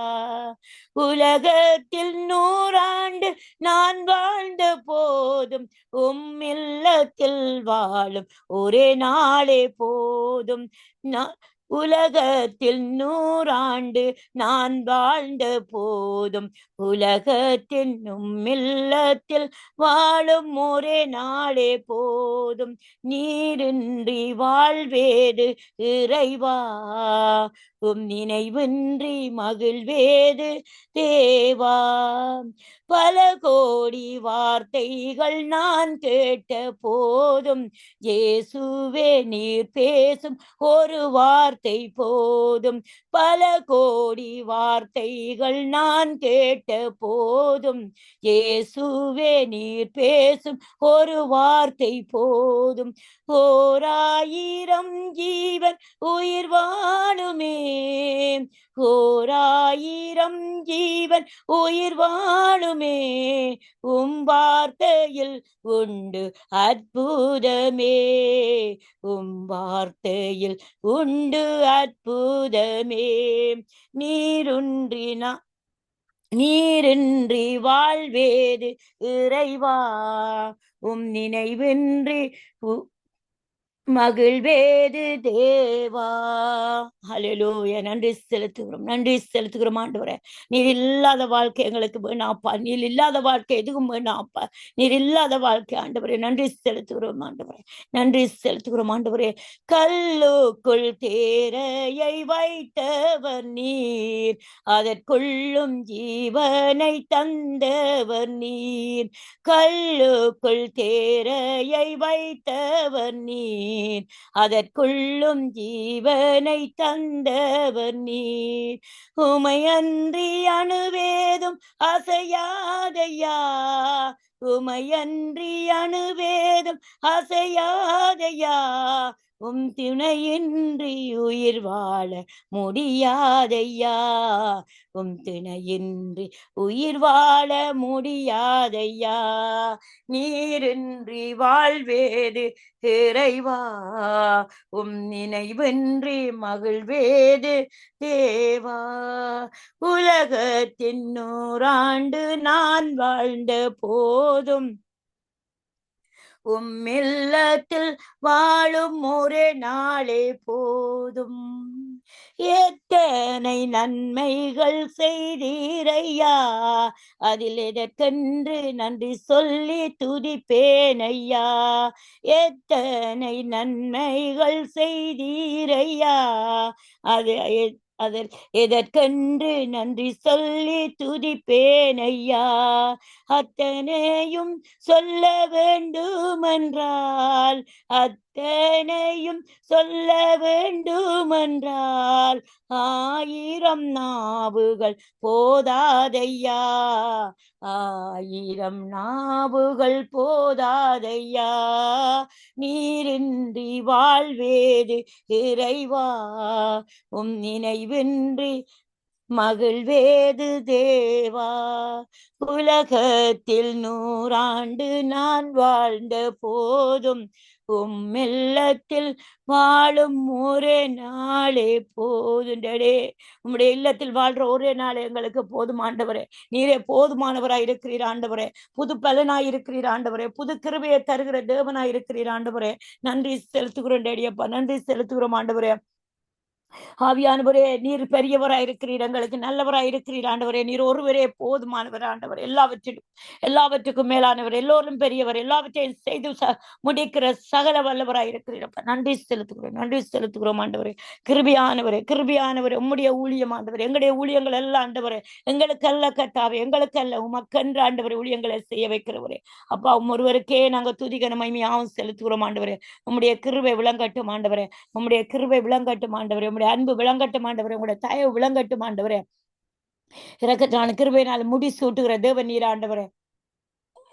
உலகத்தில் 100 ஆண்டு நான் வாழ்ந்த போதும் உம் இல்லத்தில் வாழும் ஒரே நாளே போதும். உலகத்தில் 100 ஆண்டு நான் வாழ்ந்த போதும் உலகத்தின் இல்லத்தில் வாழும் ஒரே நாளே போதும். நீரின்றி வாழ்வேது இறைவா, உம் நினைவின்றி மகிழ்வேது தேவா. பல கோடி வார்த்தைகள் நான் கேட்ட போதும் இயேசுவே நீர் பேசும் ஒரு வார்த்தை போதும். பல கோடி வார்த்தைகள் நான் கேட்ட போதும் இயேசுவே நீர் பேசும் ஒரு வார்த்தை போதும். 1000 ஜீவன் உயிர் வாழுமே, 1000 ஜீவன் உயிர் வாழுமே, உம் வார்த்தையில் உண்டு அற்புதமே, உம் வார்த்தையில் உண்டு அற்புதமே. நீரின்றி வாழ்வேது இறைவா, உம் நினைவின்றி மகிழ்வேது தேவா. ஹல்லேலூயா. நன்றி செலுத்துகிறோம், நன்றி செலுத்துகிறோம் ஆண்டவரே. நீர் இல்லாத வாழ்க்கை எங்களுக்கு வேணாப்பா, நீர் இல்லாத வாழ்க்கை எதுவும் வேணாப்பா. நீர் இல்லாத வாழ்க்கை ஆண்டவரே. நன்றி செலுத்துகிறோம் ஆண்டவரே, நன்றி செலுத்துகிறோம் ஆண்டவரே. கல்லுக்குள் தேரையை வைத்தவர் நீர், அதற்குள்ளும் ஜீவனை தந்தவர் நீர். கல்லுக்குள் தேரையை வைத்தவர் நீர், அதற்குள்ளும் ஜீவனை தந்தவர் நீர். உமையன்றி அணுவேதும் அசையாதையா, உமையன்றி அணுவேதும் அசையாதையா, உம் துணையின்றி உயிர் வாழ முடியாதையா, உம் துணையின்றி உயிர் வாழ முடியாதையா. நீரின்றி வாழ்வேது இறைவா, உம் நினைவின்றி மகிழ்வேது தேவா. உலகத்தின் 100 ஆண்டு நான் வாழ்ந்த போதும் உம் இல்லத்தில் வாழும் ஒரே நாளே போதும். எத்தனை நன்மைகள் செய்தீரையா, அதில் எதற்கென்று நன்றி சொல்லி துதிப்பேனையா. எத்தனை நன்மைகள் செய்தீரையா, அது எதற்கென்று நன்றி சொல்லி துதிப்பேனையா. அத்தனையும் சொல்ல வேண்டுமென்றால், அத்தனையும் சொல்ல வேண்டுமென்றால் 1000 நாவுகள் போதாதையா, 1000 நாவுகள் போதாதையா. நீரின்றி வாழ்வேது இறைவா, உம் நினைவின்றி மகிழ்வேது தேவா. உலகத்தில் 100 ஆண்டு நான் வாழ்ந்த போதும் இல்லத்தில் வாழும் ஒரே நாளே போதுண்டடே. உம்முடைய இல்லத்தில் வாழ்ற ஒரே நாள் எங்களுக்கு போதும் ஆண்டவரே. நீரே போதுமானவராய் இருக்கிறீர் ஆண்டவரே. புது பலனாய் இருக்கிறீர் ஆண்டவரே. புது கிருபையை தருகிற தேவனாய் இருக்கிறீர் ஆண்டவரே. நன்றி செலுத்துகிறோம் டேடியப்பா, நன்றி செலுத்துகிறோம் ஆண்டவரே. ஆவியானவரே, நீர் பெரியவராய் இருக்கிறீர், எங்களுக்கு நல்லவராய் இருக்கிறீர் ஆண்டவரே. நீர் ஒருவரே போதுமானவர் ஆண்டவர். எல்லாவற்றுக்கும் மேலானவர், எல்லோரும் பெரியவர், எல்லாவற்றையும் செய்து முடிக்கிற சகல வல்லவராய் இருக்கிறீரப்பா. நன்றி செலுத்துகிறோம், நன்றி செலுத்துகிறோம் ஆண்டவரே. கிருபியானவரே, உம்முடைய ஊழியம் ஆண்டவர், எங்களுடைய ஊழியங்கள் எல்லாம் ஆண்டவரே, எங்களுக்கு அல்ல கத்தாவே, எங்களுக்கு அல்ல, உமக்கென்று ஆண்டவரே ஊழியங்களை செய்ய வைக்கிறவரே. அப்பா, ஒருவருக்கே நாங்க துதிகன மகிமையாவும் செலுத்துகிறோம் ஆண்டவரே. உம்முடைய கிருபை விளங்கட்டும் ஆண்டவரே. உம்முடைய கிருபை விளங்கட்டும் ஆண்டவரே. உம்முடைய அன்பு விளங்கட்டும் ஆண்டவரே. உங்களுடைய தயவு விளங்கட்டும் ஆண்டவரே. இரக்கத்தான கிருபையினால் முடி சூட்டுகிற தேவன் நீர் ஆண்டவரே.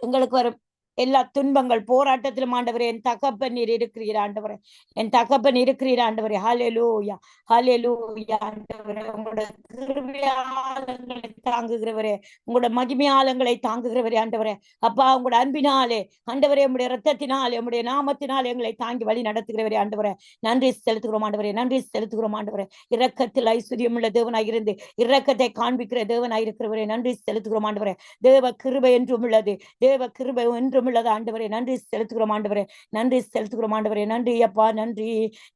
எங்களுக்கு வரும் எல்லா துன்பங்கள் போராட்டத்திலும் ஆண்டவரே, என் தகப்பன் நீர் இருக்கிறீர் ஆண்டவரே. என் தகப்பன் இருக்கிறீர் ஆண்டவரே. ஹல்லேலூயா, ஹல்லேலூயா ஆண்டவரே. உங்களோட கிருபையாலங்களை தாங்குகிறவரே, உங்களோட மகிமையாலங்களை தாங்குகிறவரே ஆண்டவரே. அப்பா, உங்களோட அன்பினாலே ஆண்டவரே, உங்களுடைய ரத்தத்தினாலே, உங்களுடைய நாமத்தினாலே எங்களை தாங்கி வழி நடத்துகிறவரே ஆண்டவரே. நன்றி செலுத்துகிறோம் ஆண்டவரே, நன்றி செலுத்துகிறோம் ஆண்டவரே. இரக்கத்தில் ஐஸ்வர்யம் உள்ள தேவனாய் இருந்து இரக்கத்தை காண்பிக்கிற தேவனாய் இருக்கிறவரே, நன்றி செலுத்துகிறோம் ஆண்டவரே. தேவ கிருபை என்றும் உள்ளது, தேவ கிருபை என்றும் உள்ளது ஆண்டவரே. நன்றி செலுத்துகிறோம் ஆண்டவரே, நன்றி செலுத்துகிறோம் ஆண்டவரே. நன்றி அப்பா, நன்றி,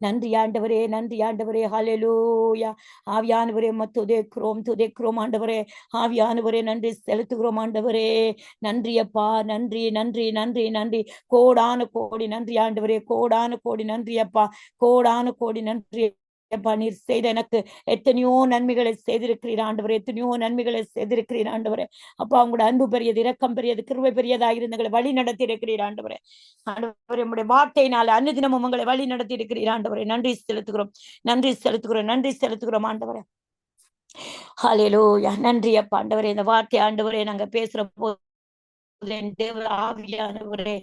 நன்றி ஆண்டவரே, நன்றி ஆண்டவரே. ஹல்லேலூயா. ஆவியானவரே, துதிக்கிறோம் ஆண்டவரே. ஆவியானவரே, நன்றி செலுத்துகிறோம் ஆண்டவரே. நன்றி அப்பா, நன்றி, நன்றி, நன்றி, நன்றி. கோடான கோடி நன்றி ஆண்டவரே, கோடான கோடி நன்றி அப்பா, கோடான கோடி நன்றி அப்பா. நீர் செய்த எனக்கு எத்தனையோ நன்மைகளை செய்திருக்கிறீர் ஆண்டவரே, எத்தனையோ நன்மைகளை செய்திருக்கிறீர் ஆண்டவரே. அப்பா, உங்களோட அன்பு பெரியது, இரக்கம் பெரியது, கிருபை பெரியதாக இருந்தங்களை வழி நடத்தி இருக்கிறீர் ஆண்டவரே. ஆண்டவரே, உங்களுடைய வார்த்தையினால் அனுதினமும் உங்களை வழி நடத்தி இருக்கிறீர் ஆண்டவரே. நன்றி செலுத்துகிறோம், நன்றி செலுத்துகிறோம், நன்றி செலுத்துகிறோம் ஆண்டவரே. ஹல்லேலூயா. நன்றி அப்பா ஆண்டவரே. இந்த வார்த்தை ஆண்டவரே நாங்க பேசுற போது ஆவியானவரே,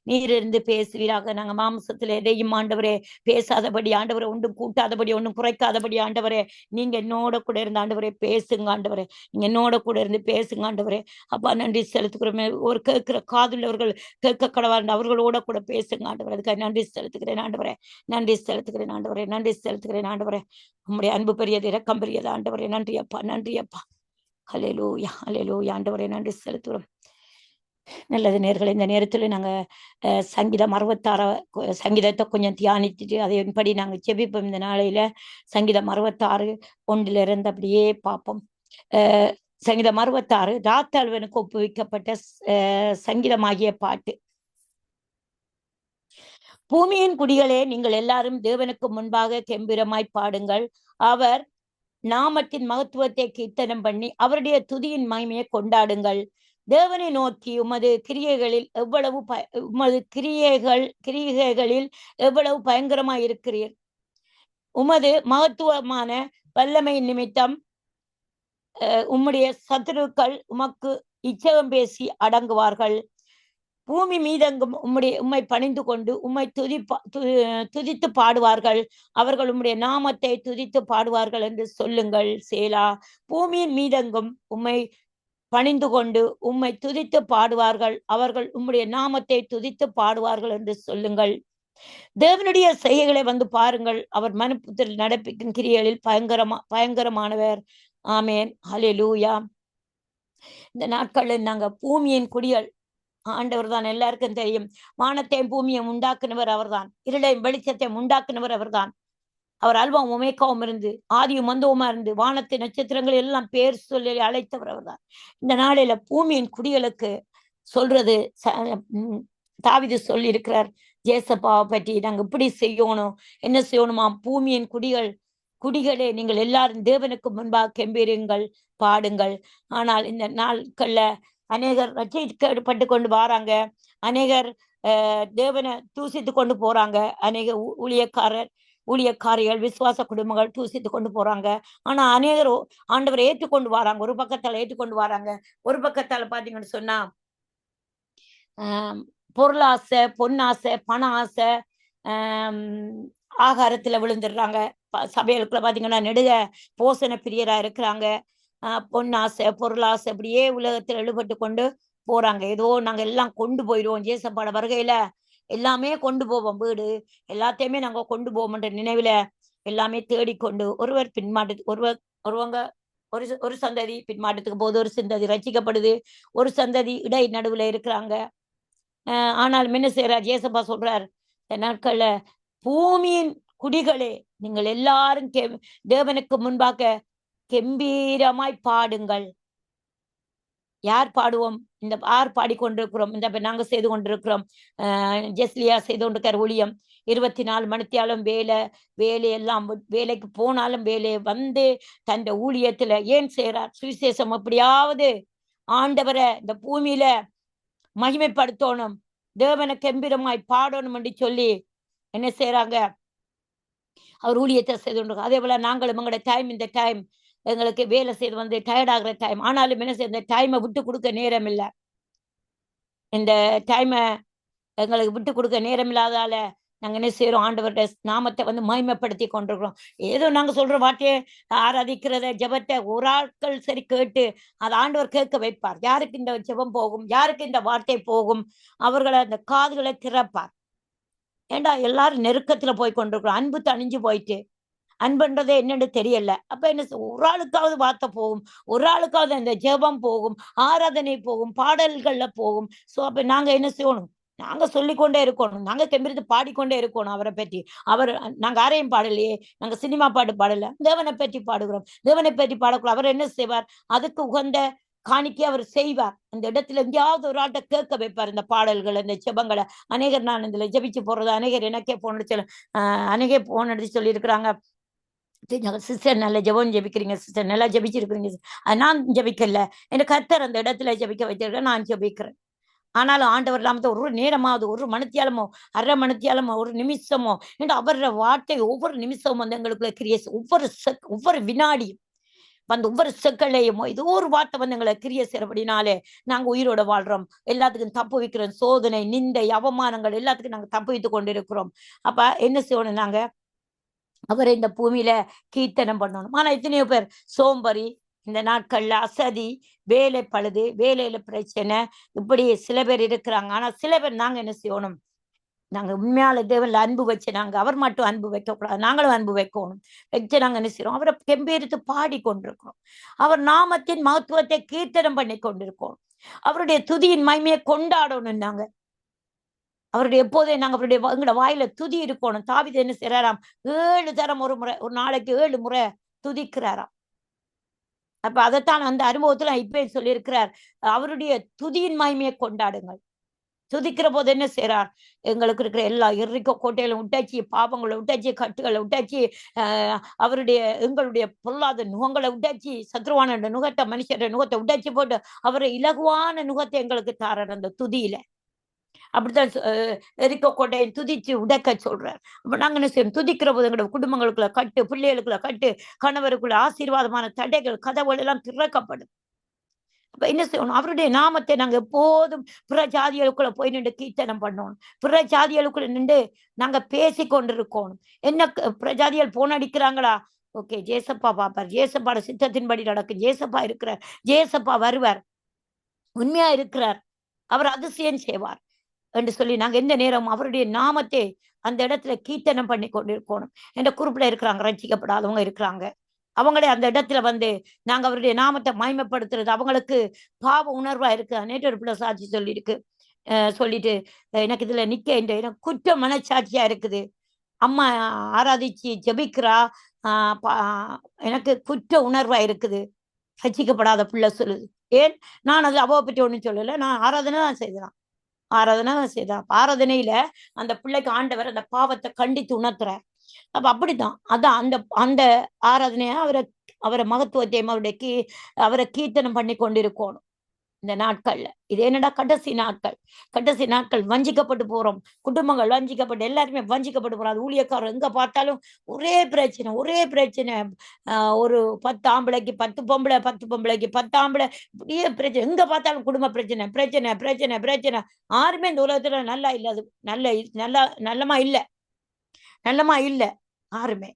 நீர் இருந்து பேசுவீராக. நாங்க மாம்சத்துல எதையும் ஆண்டவரே பேசாதபடி ஆண்டவரை, ஒன்றும் கூட்டாதபடி, ஒன்றும் குறைக்காதபடி ஆண்டவரே, நீங்க என்னோட கூட இருந்த ஆண்டவரே பேசுங்க ஆண்டவரே. நீங்க என்னோட கூட இருந்து பேசுங்க ஆண்டவரே. அப்பா, நன்றி செலுத்துக்கிறோமே. ஒரு கேட்கிற காதுள்ளவர்கள் கேட்க கடவார், அவர்களோட கூட பேசுங்க ஆண்டவரே. அதுக்காக நன்றி செலுத்துகிறேன் ஆண்டவரே, நன்றி செலுத்துகிறேன் ஆண்டவரே, நன்றி செலுத்துகிறேன் ஆண்டவரே. உம்முடைய அன்பு பெரியது, இரக்கம் பெரியது ஆண்டவரே. நன்றி அப்பா, நன்றி அப்பா. ஹல்லேலூயா, ஹல்லேலூயா ஆண்டவரே. நன்றி செலுத்துகிறோம். நல்லது நேயர்களே, இந்த நேரத்துல நாங்க சங்கீதம் 66 சங்கீதத்தை கொஞ்சம் தியானிச்சுட்டு அதன்படி நாங்க செபிப்போம். இந்த நாளையில சங்கீதம் 66 1 அப்படியே பார்ப்போம். சங்கீதம் 66 ராத்தாழ்வனுக்கு ஒப்புவிக்கப்பட்ட சங்கீதமாகிய பாட்டு. பூமியின் குடிகளே, நீங்கள் எல்லாரும் தேவனுக்கு முன்பாக கெம்பீரமாய் பாடுங்கள். அவர் நாமத்தின் மகத்துவத்தை கீர்த்தனம் பண்ணி அவருடைய துதியின் மகிமையை கொண்டாடுங்கள். தேவனை நோக்கி உமது கிரியைகளில் எவ்வளவு பயங்கரமாய் இருக்கிறீர். உமது மகத்துவமான வல்லமை நிமித்தம் உம்முடைய சத்துருக்கள் உமக்கு இச்சகம் பேசி அடங்குவார்கள். பூமி மீதெங்கும் உம்மை பணிந்து கொண்டு உம்மை துதித்து பாடுவார்கள். அவர்கள் உம்முடைய நாமத்தை துதித்து பாடுவார்கள் என்று சொல்லுங்கள். சேலா. பூமியின் மீதெங்கும் உம்மை பணிந்து கொண்டு உம்மை துதித்து பாடுவார்கள். அவர்கள் உம்முடைய நாமத்தை துதித்து பாடுவார்கள் என்று சொல்லுங்கள். தேவனுடைய செய்கைகளை வந்து பாருங்கள். அவர் மனுப்புத்தில் நடப்பிக்கும் கிரியைகளில் பயங்கரமானவர். ஆமேன், ஹல்லேலூயா. இந்த நாட்களில் நாங்க பூமியின் குடிகள் ஆண்டவர் தான், எல்லாருக்கும் தெரியும். வானத்தையும் பூமியை உண்டாக்குனவர் அவர்தான், இருளையும் வெளிச்சத்தையும் உண்டாக்குனவர் அவர்தான். அவர் அல்வாவும் உமேக்காவும் இருந்து ஆதியும் மந்தவுமா இருந்து வானத்து நட்சத்திரங்கள் எல்லாம் பேர் சொல்லி அழைத்தவர் அவர்தான். இந்த நாளில பூமியின் குடிகளுக்கு சொல்றது தாவீது சொல்லி இருக்கிறார். ஜேசப்பாவை பற்றி நாங்க இப்படி செய்யணும், என்ன செய்யணுமா? பூமியின் குடிகளே, நீங்கள் எல்லாரும் தேவனுக்கு முன்பாக கெம்பீருங்கள், பாடுங்கள். ஆனால் இந்த நாட்கள்ல அநேகர் ரட்சிக்கப்பட்டு கொண்டு வராங்க, அநேகர் தேவனை தூசித்து கொண்டு போறாங்க, அநேக ஊழியக்காரிகள் விசுவாச குடும்பங்கள் தூசித்து கொண்டு போறாங்க. ஆனா அநேகர் ஆண்டவரை ஏற்றுக்கொண்டு வராங்க. ஒரு பக்கத்தால ஏற்றுக்கொண்டு வராங்க, ஒரு பக்கத்தால பாத்தீங்கன்னு சொன்னா பொருளாசை, பொன்னாசை, பண ஆசை, ஆகாரத்துல விழுந்துடுறாங்க. சபைகளுக்குள்ள பாத்தீங்கன்னா நெடுக போசன பிரியரா இருக்கிறாங்க. பொன்னாசை பொருளாசை அப்படியே உலகத்தில் எழுபட்டு கொண்டு போறாங்க. ஏதோ நாங்க எல்லாம் கொண்டு போயிடுவோம் ஜேசப்பாட வருகையில, எல்லாமே கொண்டு போவோம். வீடு எல்லாத்தையுமே நாங்க கொண்டு போவோம்ன்ற நினைவுல எல்லாமே தேடிக்கொண்டு ஒருவர் பின்மாட்டத்துக்கு ஒருவங்க ஒரு சந்ததி பின்மாட்டத்துக்கு போது, ஒரு சந்ததி ரட்சிக்கப்படுது, ஒரு சந்ததி இடை நடுவுல இருக்கிறாங்க. ஆனாலும் என்ன செய்யறார்? ஜேசப்பா சொல்றார் இந்த நாட்கள்ல, பூமியின் குடிகளே நீங்கள் எல்லாரும் தேவனுக்கு முன்பாக கெம்பீரமாய் பாடுங்கள். யார் பாடுவோம்? இந்த யார் பாடிக்கொண்டிருக்கிறோம்? இந்த நாங்க செய்து கொண்டிருக்கிறோம். ஜெஸ்லியா செய்து கொண்டிருக்கிற ஊழியம் 24 மணித்தியாலும் வேலையெல்லாம் வேலைக்கு போனாலும் வேலையை வந்து தன் ஊழியத்துல ஏன் செய்யறார்? சுவிசேஷம் எப்படியாவது ஆண்டவரை இந்த பூமியில மகிமைப்படுத்தணும், தேவனை கெம்பீரமாய் பாடணும் என்று சொல்லி என்ன செய்யறாங்க? அவர் ஊழியத்தை செய்து கொண்டிருக்கோம். அதே போல நாங்களும் எங்களுடைய டைம், இந்த டைம் எங்களுக்கு வேலை செய்து வந்து டயர்ட் ஆகிற டைம். ஆனாலும் என்ன செய்ய, இந்த டைமை விட்டு கொடுக்க நேரம் இல்லை. இந்த டைமை எங்களுக்கு விட்டு கொடுக்க நேரம் இல்லாதால நாங்க என்ன செய்யறோம்? ஆண்டவருடைய நாமத்தை வந்து மகிமைப்படுத்தி கொண்டிருக்கிறோம். ஏதோ நாங்க சொல்ற வார்த்தையை ஆராதிக்கிறத ஜெபத்தை ஒரு ஆட்கள் சரி கேட்டு அதை ஆண்டவர் கேட்க வைப்பார். யாருக்கு இந்த ஜெபம் போகும், யாருக்கு இந்த வார்த்தை போகும், அவர்களை அந்த காதுகளை திறப்பார். ஏண்டா எல்லாரும் நெருக்கத்துல போய் கொண்டிருக்கிறோம். அன்பு தணிஞ்சு போயிட்டு, அன்புன்றதே என்னன்னு தெரியல. அப்ப என்ன ஒரு ஆளுக்காவது வார்த்தை போகும், ஒரு ஆளுக்காவது அந்த ஜெபம் போகும், ஆராதனை போகும், பாடல்கள்ல போகும். சோ அப்ப நாங்க என்ன செய்யணும்? நாங்க சொல்லிக்கொண்டே இருக்கணும், நாங்க கெம்பிரித்து பாடிக்கொண்டே இருக்கணும் அவரை பற்றி. நாங்க யாரையும் பாடலையே, நாங்க சினிமா பாட்டு பாடல, தேவனை பற்றி பாடுகிறோம். தேவனை பற்றி பாடக்கூடாது. அவர் என்ன செய்வார்? அதுக்கு உகந்த காணிக்கை அவர் செய்வார். அந்த இடத்துல எங்கேயாவது ஒரு ஆள்கிட்ட கேட்க வைப்பார் இந்த பாடல்கள், இந்த ஜெபங்களை. அநேகர் நான் இதுல ஜெபிச்சு போறது, அநேகர் எனக்கே போன் அடிச்சு அநேகே போன் அடிச்சு சொல்லி இருக்கிறாங்க, சிஸ்டர் நல்ல ஜெபம் ஜெபிக்கிறீங்க சிஸ்டர், நல்லா ஜெபிச்சிருக்கிறீங்க. நான் ஜெபிக்கல, எனக்கு கர்த்தர் அந்த இடத்துல ஜெபிக்க வச்சிருக்கேன், நான் ஜெபிக்கிறேன். ஆனாலும் ஆண்டவர் இல்லாம ஒரு நேரமாவது, ஒரு மணித்தியாலமோ, அரை மணித்தியாலமோ, ஒரு நிமிஷமோ, என்று அவரோட வார்த்தை ஒவ்வொரு நிமிஷமும் வந்து எங்களுக்குள்ள கிரியேஸ், ஒவ்வொரு வினாடியும் வந்து ஒவ்வொரு செக்கலையும் ஏதோ ஒரு வார்த்தை வந்து எங்களை கிரிய செய்யறபடினாலே நாங்க உயிரோட வாழ்றோம். எல்லாத்துக்கும் தப்பு வைக்கிறோம். சோதனை, நிந்தை, அவமானங்கள் எல்லாத்துக்கும் நாங்க தப்பு வைத்து கொண்டிருக்கிறோம். அப்ப என்ன செய்யணும்? நாங்க அவரை இந்த பூமியில கீர்த்தனம் பண்ணணும். ஆனா எத்தனையோ பேர் சோம்பரி, இந்த நாட்கள்ல அசதி, வேலை பழுது, வேலையில பிரச்சனை, இப்படி சில பேர் இருக்கிறாங்க. ஆனா சில பேர் நாங்க என்ன செய்யணும்? நாங்க உண்மையால தேவன்ல அன்பு வச்சு, நாங்க அவர் மட்டும் அன்பு வைக்கக்கூடாது, நாங்களும் அன்பு வைக்கணும். வச்சு நாங்க என்ன செய்யறோம்? அவரை கெம்பீரித்து பாடி கொண்டிருக்கிறோம். அவர் நாமத்தின் மகத்துவத்தை கீர்த்தனம் பண்ணி கொண்டிருக்கோம். அவருடைய துதியின் மகிமையை கொண்டாடணும். நாங்க அவருடைய எப்போதே நாங்க அவருடைய எங்களோட வாயில துதி இருக்கணும். தாவீது என்ன செய்யறாராம்? 7 தரம் ஒரு நாளைக்கு 7 முறை துதிக்கிறாராம். அப்ப அதைத்தான் அந்த அனுபவத்துல இப்ப சொல்லியிருக்கிறார், அவருடைய துதியின் மகிமையை கொண்டாடுங்கள். துதிக்கிற போது என்ன செய்யறார்? எங்களுக்கு இருக்கிற எல்லா எரிக்க கோட்டையிலும் விட்டாச்சு, பாவங்களை விட்டாச்சு, கட்டுகளை விட்டாச்சு, அவருடைய எங்களுடைய பொல்லாத நுகங்களை விட்டாச்சு, சத்ருவான நுகத்தை, மனுஷர நுகத்தை விட்டாச்சு போட்டு அவரை இலகுவான நுகத்தை எங்களுக்கு தாரார் அந்த துதியில. அப்படித்தான் எரிக்க கோட்டையை துதிச்சு உடைக்க சொல்றார். அப்ப நாங்க என்ன செய்யணும்? துதிக்கிற போது எங்களோட குடும்பங்களுக்குள்ள கட்டு, பிள்ளைகளுக்குள்ள கட்டு, கணவருக்குள்ள ஆசீர்வாதமான தடைகள், கதவுகள் எல்லாம் திறக்கப்படும். அப்ப என்ன செய்யணும்? அவருடைய நாமத்தை நாங்க எப்போதும் பிற ஜாதிகளுக்குள்ள போய் நின்று கீர்த்தனம் பண்ணணும். பிற ஜாதிகளுக்குள்ள நின்று நாங்க பேசி கொண்டிருக்கணும். என்ன பிற ஜாதிகள் போன் அடிக்கிறாங்களா? ஓகே, ஜேசப்பா பாப்பார், ஜேசப்பாட சித்தத்தின்படி நடக்கும், ஜேசப்பா இருக்கிறார், ஜேசப்பா வருவார், உண்மையா இருக்கிறார், அவர் அதிசயம் செய்வார் என்று சொல்லி நாங்க எந்த நேரம் அவருடைய நாமத்தை அந்த இடத்துல கீர்த்தனம் பண்ணி கொண்டிருக்கணும். என்ற குரூப்ல இருக்கிறாங்க, ரட்சிக்கப்படாதவங்க இருக்கிறாங்க. அவங்களே அந்த இடத்துல வந்து நாங்க அவருடைய நாமத்தை மகிமைப்படுத்துறது அவங்களுக்கு பாவ உணர்வா இருக்கு. நேற்று ஒரு பிள்ளை சாட்சி சொல்லியிருக்கு, சொல்லிட்டு எனக்கு இதுல நிக்க எனக்கு குற்ற மனச்சாட்சியா இருக்குது. அம்மா ஆராதிச்சு ஜெபிக்கிறா, எனக்கு குற்ற உணர்வா இருக்குது. ரட்சிக்கப்படாத பிள்ளை சொல்லுது. ஏன்? நான் அது அவாவை பற்றி ஒண்ணும் சொல்லல, நான் ஆராதனை தான் செய்தான், ஆராதனையில அந்த பிள்ளைக்கு ஆண்டவர் அந்த பாவத்தை கண்டித்து உணர்த்துறார். அப்ப அப்படித்தான். அதான் அந்த அந்த ஆராதனையா அவரை மகத்துவத்தையும் அவரை கீர்த்தனம் பண்ணி கொண்டிருக்கணும் இந்த நாட்கள்ல. இது என்னடா கடைசி நாட்கள் வஞ்சிக்கப்பட்டு போறோம். குடும்பங்கள் வஞ்சிக்கப்பட்டு, எல்லாருமே வஞ்சிக்கப்பட்டு போறோம். அது ஊழியக்காரர் எங்க பார்த்தாலும் ஒரே பிரச்சனை. ஒரு 10 ஆம்பளைக்கு 10 பொம்பளை, 10 பொம்பளைக்கு 10 ஆம்பளை, இப்படியே பிரச்சனை. எங்க பார்த்தாலும் குடும்ப பிரச்சனை. யாருமே இந்த உலகத்துல நல்லா இல்ல, அது நல்லமா இல்ல யாருமே.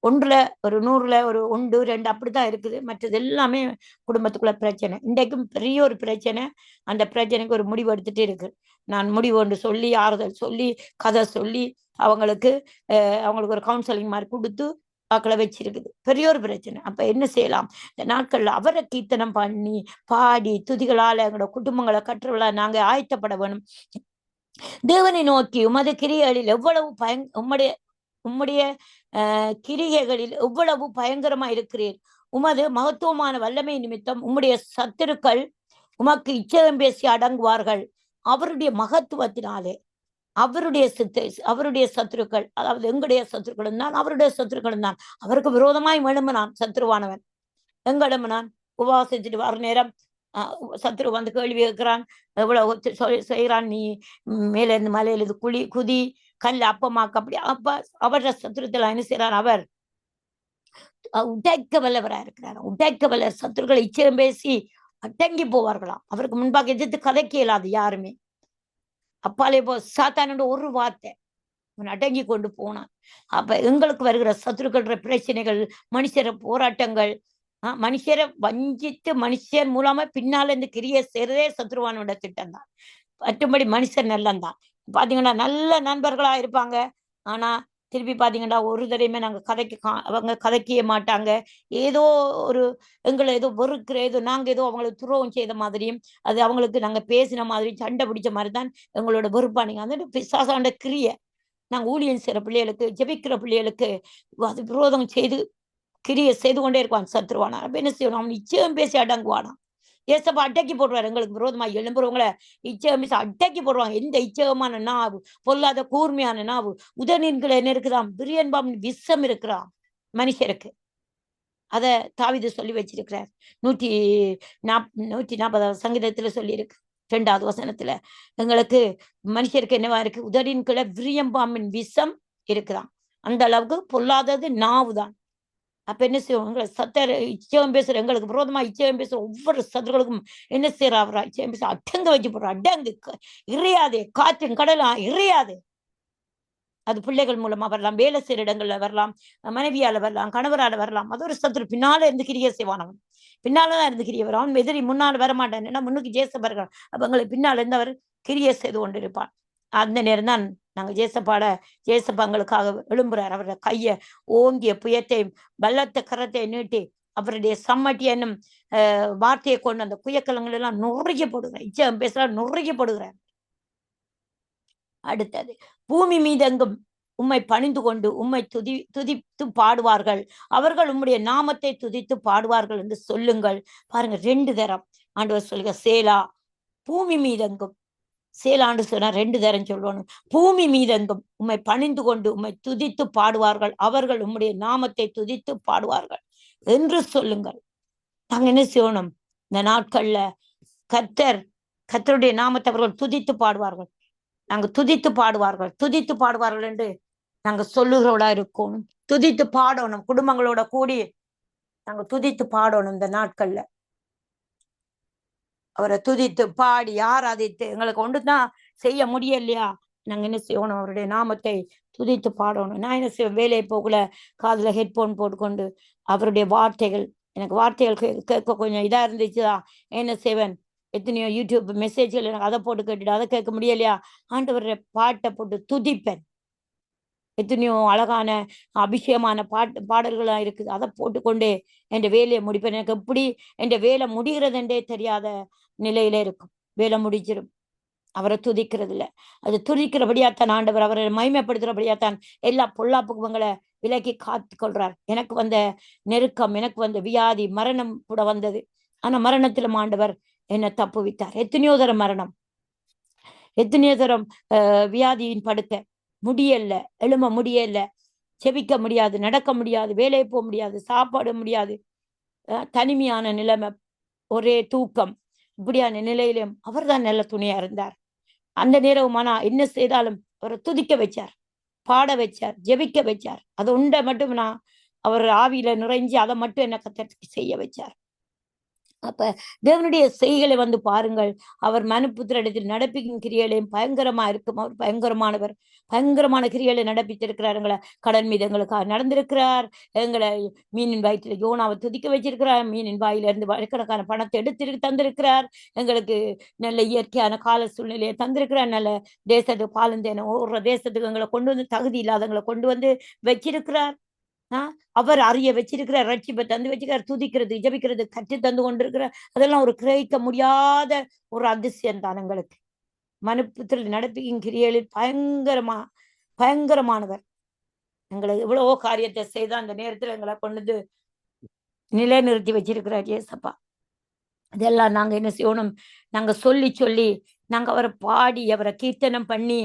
ஒன்றுல ஒரு 100ல ஒரு 1 2 அப்படித்தான் இருக்குது. மற்றது எல்லாமே குடும்பத்துக்குள்ள பிரச்சனை. இன்றைக்கும் பெரிய ஒரு பிரச்சனை. அந்த பிரச்சனைக்கு ஒரு முடிவு எடுத்துட்டு இருக்கு. நான் முடிவு ஒன்று சொல்லி ஆறுதல் சொல்லி கதை சொல்லி அவங்களுக்கு அவங்களுக்கு ஒரு கவுன்சிலிங் மாதிரி கொடுத்து வாக்களை வச்சிருக்குது. பெரிய ஒரு பிரச்சனை. அப்ப என்ன செய்யலாம்? இந்த நாட்கள்ல அவரை கீர்த்தனம் பண்ணி பாடி துதிகளால எங்களோட குடும்பங்களை கற்றுவிழா நாங்க ஆயத்தப்பட வேணும். தேவனை நோக்கி உமது கிரியைகளில் எவ்வளவு உம்முடைய உம்முடைய கிரியைகளில் எவ்வளவு பயங்கரமா இருக்கிறீர். உமது மகத்துவமான வல்லமை நிமித்தம் உம்முடைய சத்துருக்கள் உமக்கு இச்சகம் பேசி அடங்குவார்கள். அவருடைய மகத்துவத்தினாலே அவருடைய சத்துருக்கள், அதாவது எங்களுடைய சத்துருக்களும் தான் அவருடைய சத்துருக்களும் தான். அவருக்கு விரோதமாய் எழும்பினான் சத்துருவானவன். எங்க எழும்பினான்? உபவாசிச்சுட்டு வர நேரம் சத்துரு வந்து கேள்வி கேட்கிறான், எவ்வளவு செய்யறான் நீ, மேல இருந்து மலையில இது குதி கல்ல அப்பமாக்க. அப்படி அப்ப அவர சத்துருத்துல என்ன செய்யறார்? அவர் உடைக்க வல்லவரா இருக்கிறார். உடைக்க வல்ல சத்துருக்களை இச்சையம் பேசி அடங்கி போவார்களாம். அவருக்கு முன்பாக எதிர்த்து கதைக்க இயலாது யாருமே. அப்பாலே போ சாத்தானோட ஒரு வார்த்தை அவன் அடங்கி கொண்டு போனான். அப்ப எங்களுக்கு வருகிற சத்துருக்கள் பிரச்சனைகள், மனுஷர போராட்டங்கள், மனுஷரை வஞ்சித்து மனுஷன் மூலமா பின்னால இருந்து கிரிய செய்யறதே சத்ருவானோட திட்டம் தான். மற்றபடி மனுஷன் நல்லந்தான். பாத்தீங்கன்னா நல்ல நண்பர்களா இருப்பாங்க. ஆனா திருப்பி பாத்தீங்கன்னா ஒரு தடையுமே நாங்க அவங்க கதைக்க மாட்டாங்க. ஏதோ ஒரு எங்களை ஏதோ வெறுக்கிற ஏதோ நாங்க ஏதோ அவங்களுக்கு துரோகம் செய்த மாதிரியும் அது அவங்களுக்கு நாங்க பேசின மாதிரி சண்டை பிடிச்ச மாதிரி தான் எங்களோட வெறுப்பானிங்க. அந்த பிசாசாண்ட கிரிய நாங்க ஊழியம் செய்யற பிள்ளைகளுக்கு ஜெபிக்கிற பிள்ளைகளுக்கு அது விரோதம் செய்து கிரியை செய்து கொண்டே இருப்பான் சத்ருவானா. அப்ப என்ன செய்யணும்? அவன் இச்சகம் பேசி அடங்குவானா. ஏசப்பா அடக்கி போடுவார். எங்களுக்கு விரோதமா எழும்புறவங்களை இச்சகம் பேசி அடக்கி போடுவாங்க. எந்த இச்சகமான நாவு, பொல்லாத கூர்மையான நாவு, உதநீன்களை என்ன இருக்குதாம்? பிரியன்பாம் விஷம் இருக்கிறான் மனுஷருக்கு. அத தாவீது சொல்லி வச்சிருக்கிறார். 140 சங்கீதத்துல சொல்லி இருக்கு 2வது வசனத்துல. எங்களுக்கு மனுஷருக்கு என்னவா இருக்கு? உதடின்குள்ள விரியம்பாம்பின் விஷம் இருக்குதான். அந்த அளவுக்கு பொல்லாதது நாவுதான். அப்ப என்ன செய்வோம்? இச்சகம் பேசுற எங்களுக்கு விரோதமா இச்சகம் பேசுற ஒவ்வொரு சதுர்களுக்கும் என்ன செய்யறா? இச்சகம் பேச அடங்க வச்சு போடுற. அடங்கு இறையாதே, காற்றும் கடலும் இறையாதே. அது பிள்ளைகள் மூலமா வரலாம், வேலை செய்யற இடங்கள்ல வரலாம், மனைவியால வரலாம், கணவரால வரலாம். அது ஒரு சத்துரு பின்னால இருந்து கிரிய செய்வானவன். பின்னாலதான் இருந்து கிரிய வரும். அவன் எதிரி முன்னால வரமாட்டான். ஏன்னா முன்னுக்கு ஜேசப்பா இருக்கான். அப்ப எங்களுக்கு பின்னால இருந்து அவர் கிரிய செய்து கொண்டிருப்பான். அந்த நேரம் தான் நாங்க ஜேசப்பாங்களுக்காக எழும்புறார். அவருடைய கைய ஓங்கிய புயத்தை பலத்த கரத்தை நீட்டி அவருடைய சம்மட்டி என்னும் வார்த்தையை கொண்டு அந்த குயக்கலங்கள் எல்லாம் நுறைய போடுகிறார். இச்சம் பேசலாம் நுறைய போடுகிறார். அடுத்தது பூமி மீதெங்கும் உம்மை பணிந்து கொண்டு உம்மை துதித்து பாடுவார்கள். அவர்கள் உம்முடைய நாமத்தை துதித்து பாடுவார்கள் என்று சொல்லுங்கள். பாருங்க 2 தரம் ஆண்டவர் சொல்லுங்க. சேலா. பூமி மீதெங்கும் சேலாண்டு சொன்னா 2 தரம் சொல்லணும். பூமி மீதெங்கும் உம்மை பணிந்து கொண்டு உம்மை துதித்து பாடுவார்கள். அவர்கள் உம்முடைய நாமத்தை துதித்து பாடுவார்கள் என்று சொல்லுங்கள். நாங்க என்ன செய்யணும்? இந்த நாட்கள்ல கர்த்தருடைய நாமத்தை அவர்கள் துதித்து பாடுவார்கள். நாங்க துதித்து பாடுவார்கள் என்று நாங்க சொல்லுகிறவளா இருக்கணும். துதித்து பாடணும். குடும்பங்களோட கூடி நாங்க துதித்து பாடணும். இந்த நாட்கள்ல அவரை துதித்து பாடி ஆராதித்து எங்களுக்கு ஒன்றுதான் செய்ய முடியலையா? நாங்க என்ன செய்யணும்? அவருடைய நாமத்தை துதித்து பாடணும். நான் என்ன செய்வேன்? வேலையை போகல காதுல ஹெட்போன் போட்டுக்கொண்டு அவருடைய வார்த்தைகள், எனக்கு வார்த்தைகள் கேட்க கொஞ்சம் இதா இருந்துச்சுதான் என்ன செய்வேன்? எத்தனையோ யூடியூப் மெசேஜ்கள் எனக்கு அதை போட்டு கேட்டுட்டு அதை கேட்க முடியலையா? ஆண்டவருடைய பாட்டை போட்டு துதிப்பேன். எத்தனையோ அழகான அபிஷேகமான பாடல்களா இருக்குது. அதை போட்டுக்கொண்டே என் வேலையை முடிப்பேன். எனக்கு எப்படி என் வேலை முடிகிறது என்றே தெரியாத நிலையில இருக்கும். வேலை முடிச்சிடும். அவரை துதிக்கிறது இல்லை. அது துதிக்கிறபடியாத்தான் ஆண்டவர் அவரை மகிமைப்படுத்துறபடியாத்தான் எல்லா பொல்லாப்புகளை விலக்கி காத்து கொள்றார். எனக்கு வந்த நெருக்கம், எனக்கு வந்த வியாதி, மரணம் கூட வந்தது. ஆனா மரணத்திலும் ஆண்டவர் என்னை தப்புவித்தார். எத்தனையோ தரம் மரணம், எத்தனையோ தரம் வியாதியின் படுக்க முடியல, எழும்ப முடியல, செபிக்க முடியாது, நடக்க முடியாது, வேலையை போக முடியாது, சாப்பாடு முடியாது, தனிமையான நிலைமை, ஒரே தூக்கம், இப்படியான நிலையிலும் அவர் தான் நல்ல துணையா இருந்தார். அந்த நேரம் ஆனா என்ன செய்தாலும் அவரை துதிக்க வச்சார், பாட வச்சார், ஜெபிக்க வச்சார். அது உண்டை மட்டும் நான் அவர் ஆவியில நிறைஞ்சி அதை மட்டும் என்ன கத்தருக்கு செய்ய வச்சார். அப்ப தேவனுடைய செய்களை வந்து பாருங்கள். அவர் மனுப்புத்திரிடத்தில் நடப்பிக்கும் கிரியைகளையும் பயங்கரமா இருக்கும். அவர் பயங்கரமானவர். பயங்கரமான கிரியைகளை நடப்பித்திருக்கிறார். எங்களை கடல் மீது எங்களுக்காக நடந்திருக்கிறார். எங்களை மீனின் வயிற்றில் யோனாவை துதிக்க வச்சிருக்கிறார். மீனின் வாயிலிருந்து வழக்கணக்கான பணத்தை எடுத்து தந்திருக்கிறார். எங்களுக்கு நல்ல இயற்கையான கால சூழ்நிலையை தந்திருக்கிறார். நல்ல தேசத்துக்கு பாலந்தேன ஒரு தேசத்துக்கு எங்களை கொண்டு வந்து தகுதி இல்லாதவங்களை கொண்டு வந்து வச்சிருக்கிறார். அவர் அறிய வச்சிருக்கிற ரட்சிப்பை தந்து வச்சுக்கிறார். துதிக்கிறது ஜபிக்கிறது கற்று தந்து கொண்டிருக்கிறார். அதெல்லாம் ஒரு கிரகிக்க முடியாத ஒரு அதிசயம் தான் எங்களுக்கு. மனுப்புத்தில் நடப்பிக்கும் கிரியைகளில் பயங்கரமானவர். எங்களுக்கு எவ்வளவோ காரியத்தை செய்த அந்த நேரத்துல எங்களை கொண்டு நிலைநிறுத்தி வச்சிருக்கிறார் ஏசப்பா. இதெல்லாம் நாங்க என்ன செய்யணும்? நாங்க சொல்லி சொல்லி நாங்க அவரை பாடி அவரை கீர்த்தனம் பண்ணி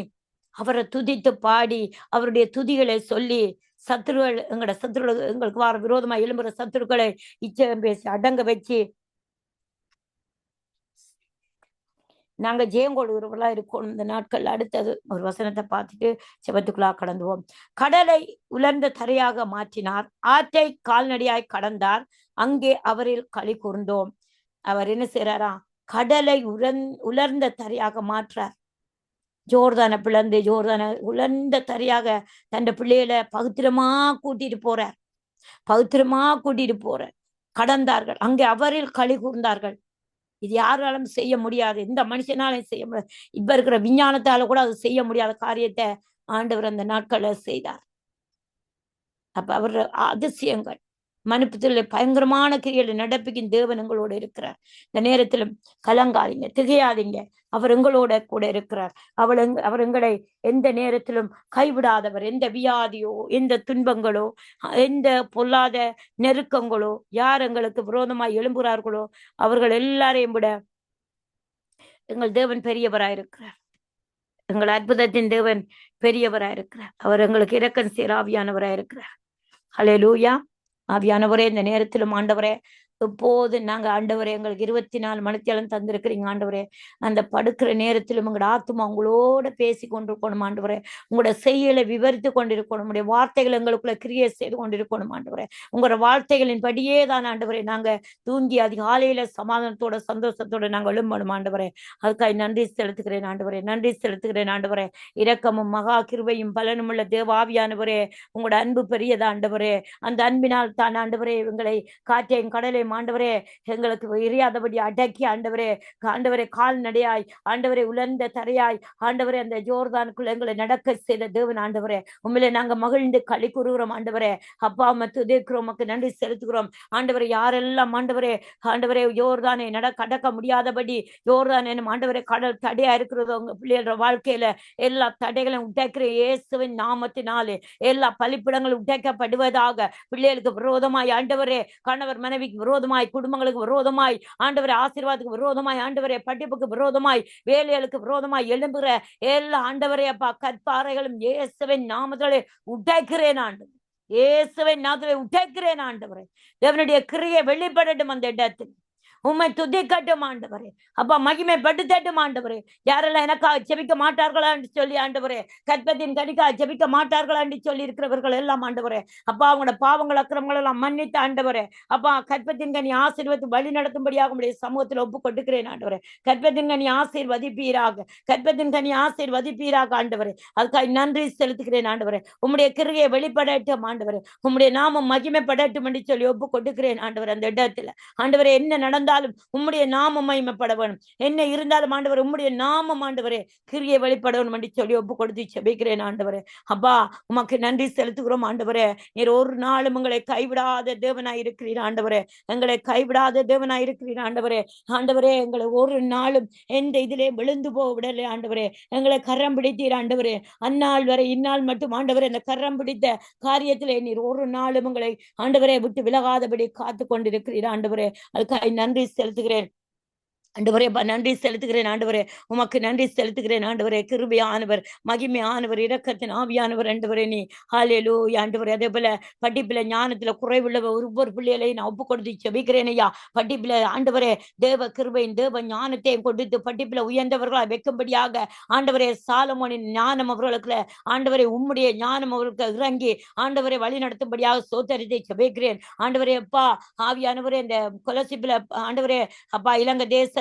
அவரை துதித்து பாடி அவருடைய துதிகளை சொல்லி சத்துருகள் எங்களோட சத்துருகள் எங்களுக்கு வார விரோதமா எழும்புற சத்துருக்களை இச்சம் பேசி அடங்க வச்சு நாங்க ஜெயம் கொடுக்கிறவர்களா இருக்கணும். இந்த நாட்கள் அடுத்தது ஒரு வசனத்தை பார்த்துட்டு செவத்துக்குள்ளா கடந்துவோம். கடலை உலர்ந்த தரையாக மாற்றினார். ஆற்றை கால்நடையாய் கடந்தார். அங்கே அவரில் களி கூர்ந்தோம். அவர் என்ன செய்யறாரா? கடலை உலர்ந்த தரையாக மாற்றார். ஜோர்தான பிளந்து ஜோர்தான உலர்ந்த தரையாக தன் பிள்ளைகளை பகுத்திரமா கூட்டிட்டு போறார். கடந்தார்கள். அங்கே அவரில் களி கூர்ந்தார்கள். இது யாராலும் செய்ய முடியாது. எந்த மனுஷனாலும் செய்ய முடியாது. இப்ப இருக்கிற விஞ்ஞானத்தால கூட அது செய்ய முடியாத காரியத்தை ஆண்டவர் அந்த நாட்களை செய்தார். அப்ப அவர் அதிசயங்கள் மனுப்பத்தில் பயங்கரமான கிரியைகளை நடப்பிக்கும் தேவன் எங்களோட இருக்கிறார். இந்த நேரத்திலும் கலங்காதீங்க, திகையாதீங்க. அவர் எங்களோட கூட இருக்கிறார். அவர் எங்களை எந்த நேரத்திலும் கைவிடாதவர். எந்த வியாதியோ எந்த துன்பங்களோ எந்த பொல்லாத நெருக்கங்களோ யார் எங்களுக்கு விரோதமாய் எழும்புகிறார்களோ அவர்கள் எல்லாரையும் விட எங்கள் தேவன் பெரியவராயிருக்கிறார். எங்கள் அற்புதத்தின் தேவன் பெரியவராயிருக்கிறார். அவர் எங்களுக்கு இரக்கம் செய்கிற ஆவியானவராயிருக்கிறார். ஹல்லேலூயா. ஆவியானவரே, இந்த நேரத்திலும் ஆண்டவரே எப்போது நாங்க ஆண்டவரே எங்களுக்கு 24 மணித்தியாலும் தந்திருக்கிறீங்க ஆண்டவரே. அந்த படுக்கிற நேரத்திலும் உங்களோட ஆத்மா உங்களோட பேசி கொண்டிருக்கணும் ஆண்டவரே. உங்களோட செய்யலை விவரித்து கொண்டிருக்கணும். உங்களுடைய வார்த்தைகள் எங்களுக்குள்ள கிரியை செய்து கொண்டிருக்கணும் ஆண்டவரே. உங்களோட வார்த்தைகளின் படியே தான் ஆண்டவரே நாங்க தூங்கி அதிகாலையில சமாதானத்தோட சந்தோஷத்தோட நாங்கள் எழும்பணும் ஆண்டவரே. அதுக்காக நன்றி செலுத்துகிறேன் ஆண்டவரே. நன்றி செலுத்துகிறேன் ஆண்டவரே. இரக்கமும் மகா கிருபையும் பலனும் உள்ள தேவாவியானவரே, உங்களோட அன்பு பெரியதா ஆண்டவரே. அந்த அன்பினால் தான் ஆண்டவரே எங்களை காற்றையும் கடலையும் ஆண்டவரே எங்களுக்கு எரியாதபடி அடக்கி ஆண்டவரே கால்நடையாய் ஆண்டவரே உலர்ந்த தரையாய் ஆண்டவரே அந்த ஜோர்தானுக்குள்ள எங்களை நடக்க செய்த தேவன் ஆண்டவரே. உண்மையிலே நாங்க மகிழ்ந்து களி கூறுகிறோம் ஆண்டவரே. அப்பா துதிக்கிறோம், உமக்கு நன்றி செலுத்துகிறோம் ஆண்டவரே. யாரெல்லாம் ஆண்டவரே யோர்தானை கடக்க முடியாதபடி யோர்தான் என்னும் ஆண்டவரே கடல் தடையா இருக்கிறதோ உங்க பிள்ளைகளோட வாழ்க்கையில எல்லா தடைகளையும் உடைக்கிற இயேசுவின் நாமத்தினாலே எல்லா பலிப்பிடங்களும் உடைக்கப்படுவதாக. பிள்ளைகளுக்கு விரோதமாய் ஆண்டவரே கணவர் மனைவிக்கு விரோதமாய் குடும்பங்களுக்கு விரோதமாய் ஆண்டவரே ஆசீர்வாதத்துக்கு விரோதமாய் ஆண்டவரே படிப்புக்கு விரோதமாய் வேலைகளுக்கு விரோதமாய் எழும்புகிற எல்லா ஆண்டவரே அப்பா கற்பாறைகளும் இயேசுவின் நாமத்திலே உடைக்கிறேன் ஆண்டவரே. இயேசுவின் நாமத்திலே உடைக்கிறேன் ஆண்டவரே. தேவனுடைய கிரியை வெளிப்படட்டும் அந்த இடத்தில். உம்மை துதிக்கட்டும் ஆண்டவரே. அப்பா மகிமைப்படுத்தட்டும் ஆண்டவரே. யாரெல்லாம் எனக்காக ஜெபிக்க மாட்டார்களா என்று சொல்லி ஆண்டவரே கற்பத்தின் கனிக்காக ஜெபிக்க மாட்டார்களா என்று சொல்லி இருக்கிறவர்கள் எல்லாம் ஆண்டவரே அப்பா அவங்களோட பாவங்கள் அக்கிரமங்கள் எல்லாம் மன்னித்து ஆண்டவரே அப்பா கற்பத்தின் கனி ஆசீர்வதித்து வழி நடத்தும்படியாக உங்களுடைய சமூகத்தில் ஒப்பு கொடுக்கிறேன் ஆண்டவரே. கற்பத்தின் கனி ஆசீர்வதிப்பீராக, கற்பத்தின் கனி ஆசீர்வதிப்பீராக ஆண்டவரே. அதுக்காக நன்றி செலுத்துகிறேன் ஆண்டவரே. உம்முடைய கிருகையை வெளிப்படட்டும் ஆண்டவரே. உம்முடைய நாமம் மகிமைப்படட்டும் என்று சொல்லி ஒப்பு கொடுக்கிறேன் ஆண்டவர். அந்த இடத்துல ஆண்டவரே என்ன நடந்தாலும் உம்முடைய நாமம் மகிமைப்பட வேணும். என்ன இருந்தாலும் ஆண்டவர் உம்முடைய நாமம் ஆண்டவரே கிரியை வெளிப்படணும் என்று சொல்லி ஒப்பு கொடுத்து ஜெபிக்கிறேன் ஆண்டவரே. அப்பா உமக்கு நன்றி செலுத்துகிறோம் ஆண்டவரே. நீர் ஒரு நாளும் எங்களை கைவிடாத தேவனாய் இருக்கிறீர் ஆண்டவரே. எங்களை கைவிடாத தேவனாய் இருக்கிறீர் ஆண்டவரே. ஆண்டவரே எங்களை ஒரு நாளும் எந்த இதிலே விழுந்து போக விடலை ஆண்டவரே. எங்களை கரம் பிடித்தீர் ஆண்டவரே. அந்நாள் வரை இந்நாள் மட்டும் ஆண்டவரே இந்த கரம் பிடித்த காரியத்திலே நீர் ஒரு நாளும் எங்களை ஆண்டவரே விட்டு விலகாதபடி காத்து கொண்டிருக்கிறீர் ஆண்டவரே. அதுக்காக நன்றி செலுத்துகிறேன். ஆண்டவரே நன்றி செலுத்துகிறேன் ஆண்டவரே, உமக்கு நன்றி செலுத்துகிறேன் ஆண்டவரே. கிருபையானவர், மகிமையானவர், இரக்கத்தின் ஆவியானவர் ஆண்டவரே நீ. ஹல்லேலூயா ஆண்டவரே. அதே போல படிப்புல ஞானத்துல குறைவுள்ள ஒவ்வொரு பிள்ளைகளையும் நான் ஒப்பு கொடுத்து ஜெபிக்கிறேன் ஐயா. படிப்புல ஆண்டவரே தேவ கிருபையின் தேவ ஞானத்தையும் கொடுத்து படிப்புல உயர்ந்தவர்களா வைக்கும்படியாக ஆண்டவரே சாலமோனின் ஞானம் அவர்களுக்கு ஆண்டவரே உம்முடைய ஞானம் அவர்களுக்கு இறங்கி ஆண்டவரை வழி நடத்தும்படியாக சோத்தரித்தை ஜெபிக்கிறேன் ஆண்டவரே. அப்பா ஆவியானவரே இந்த கொலசிப்புல ஆண்டவரே அப்பா இலங்கை தேசத்துல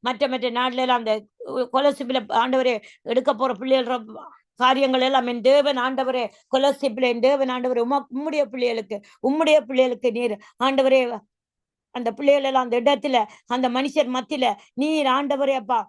மற்ற நாடுல எல்லாம் அந்த கொலசிப்புல ஆண்டவரே எடுக்க போற பிள்ளைகள் காரியங்கள் எல்லாம் என் தேவன் ஆண்டவரே கொலசிப்புல என் தேவன் ஆண்டவரே உம்முடைய பிள்ளைகளுக்கு நீர் ஆண்டவரே அந்த பிள்ளைகள் எல்லாம் அந்த இடத்துல அந்த மனுஷர் மத்தியில நீர் ஆண்டவரே அப்பா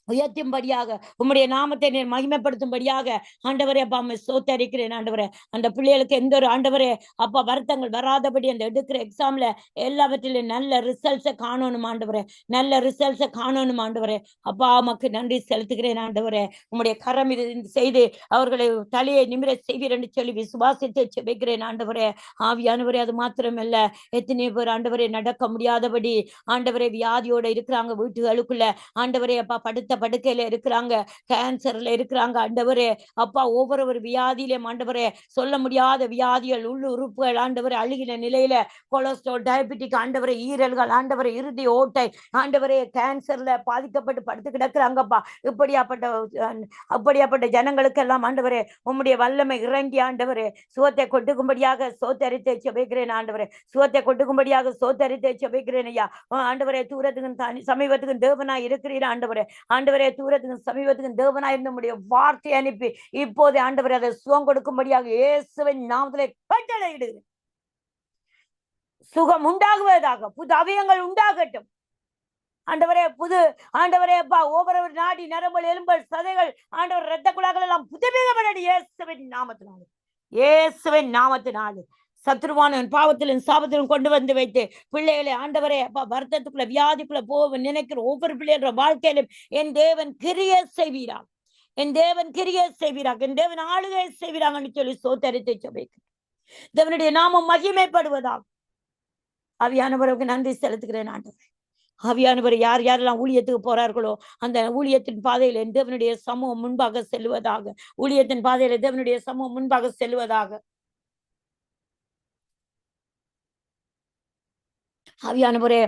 உயர்த்தும்படியாக உம்முடைய நாமத்தை நீர் மகிமைப்படுத்தும்படியாக ஆண்டவரே அப்பா சோத்தரிக்கிறேன் ஆண்டவரே. அந்த பிள்ளைகளுக்கு எந்த ஒரு ஆண்டவரே அப்பா வருத்தங்கள் வராதபடி அந்த எடுக்கிற எக்ஸாம்ல எல்லாவற்றிலும் நல்ல ரிசல்ட்ஸை காணணும் ஆண்டவரே, நல்ல ரிசல்ட்ஸை காணணும் ஆண்டவரே. அப்பா உமக்கு நன்றி செலுத்துகிறேன் ஆண்டவரே. உம்முடைய கரம் இது செய்து அவர்களை தலையை நிமிர செய்வீர் என்று சொல்லி விசுவாசத்தை செபிக்கிறேன் ஆண்டவரே. ஆவியானவரே அது மாத்திரமல்ல, எத்தனையோ பேர் ஆண்டவரே நடக்க முடியாதபடி ஆண்டவரே வியாதியோட இருக்கிறாங்க வீட்டுகளுக்குள்ள ஆண்டவரே அப்பா படுத்த படுக்கையில இருக்கிறாங்க, கேன்சர்ல இருக்கிறாங்க ஆண்டவரே அப்பா. ஒவ்வொரு வியாதியிலும் ஆண்டவரே சொல்ல முடியாத வியாதிகள் உள்ள உறுப்புகள் ஆண்டவரே அழுகின நிலையில கொலஸ்ட்ரால் டயபெட்டிக் ஆண்டவரே ஈரல்கள் ஆண்டவரே இறுதி ஓட்டை ஆண்டவரே கேன்சர்ல பாதிக்கப்பட்டு படுத்து கிடக்குறாங்கப்பா. அப்படியாப்பட்ட ஜனங்களுக்கு எல்லாம் ஆண்டவரே உம்முடைய வல்லமை இறங்கி ஆண்டவரே சுகத்தை கொட்டுக்கும்படியாக சோத்தரித்தை செபிக்கிறேன் ஆண்டவரே. சுகத்தை கொட்டுக்கும்படியாக சோத்தரித்தை செபிக்கிறேன் ஐயா. ஆண்டவரே தூரத்துக்கும் சமீபத்துக்கும் தேவனாய் இருக்கிறீர் ஆண்டவரே. ஆண்டவரே தூரத்துக்கும் சமீபத்துக்கும் தேவனாய் இருந்த முடிய வார்த்தை அனுப்பி இப்போது ஆண்டவரே அதை சுகம் கொடுக்கும்படியாக இயேசுவின் நாமத்திலே கட்டளையிடுகிறேன். சுகம் உண்டாகுவதாக, புது அவயங்கள் உண்டாகட்டும் ஆண்டவரே. ஆண்டவரே அப்பா ஒவ்வொரு நாடி நரம்பல் எலும்பல் சதைகள் ஆண்டவர் இரத்த குழாய்கள் எல்லாம் புதுப்பிக்கப்படட்டும் இயேசுவின் நாமத்தினாலே, இயேசுவின் நாமத்தினாலே. சத்ருவானவன் பாவத்திலும் சாபத்திலும் கொண்டு வந்து வைத்து பிள்ளைகளை ஆண்டவரே அப்பா வருத்தத்துக்குள்ள வியாதிக்குள்ள போக நினைக்கிற ஒவ்வொரு பிள்ளைகள வாழ்க்கையிலும் என் தேவன் கிரிய செய்வீராக, என் தேவன் கிரிய செய்வீராக, என் தேவன் ஆளுகை செய்வீராங்கன்னு சொல்லி சோத்தரித்தை சபைக்கிறேன். தேவனுடைய நாமம் மகிமைப்படுவதாக. ஆவியானவருக்கு நன்றி செலுத்துகிறேன் ஆண்டவரே. ஆவியானவர் யார் யாரெல்லாம் ஊழியத்துக்கு போறார்களோ அந்த ஊழியத்தின் பாதையில தேவனுடைய சமூகம் முன்பாக செல்வதாக, ஊழியத்தின் பாதையில தேவனுடைய சமூகம் முன்பாக செல்வதாக. ஆவியானவரே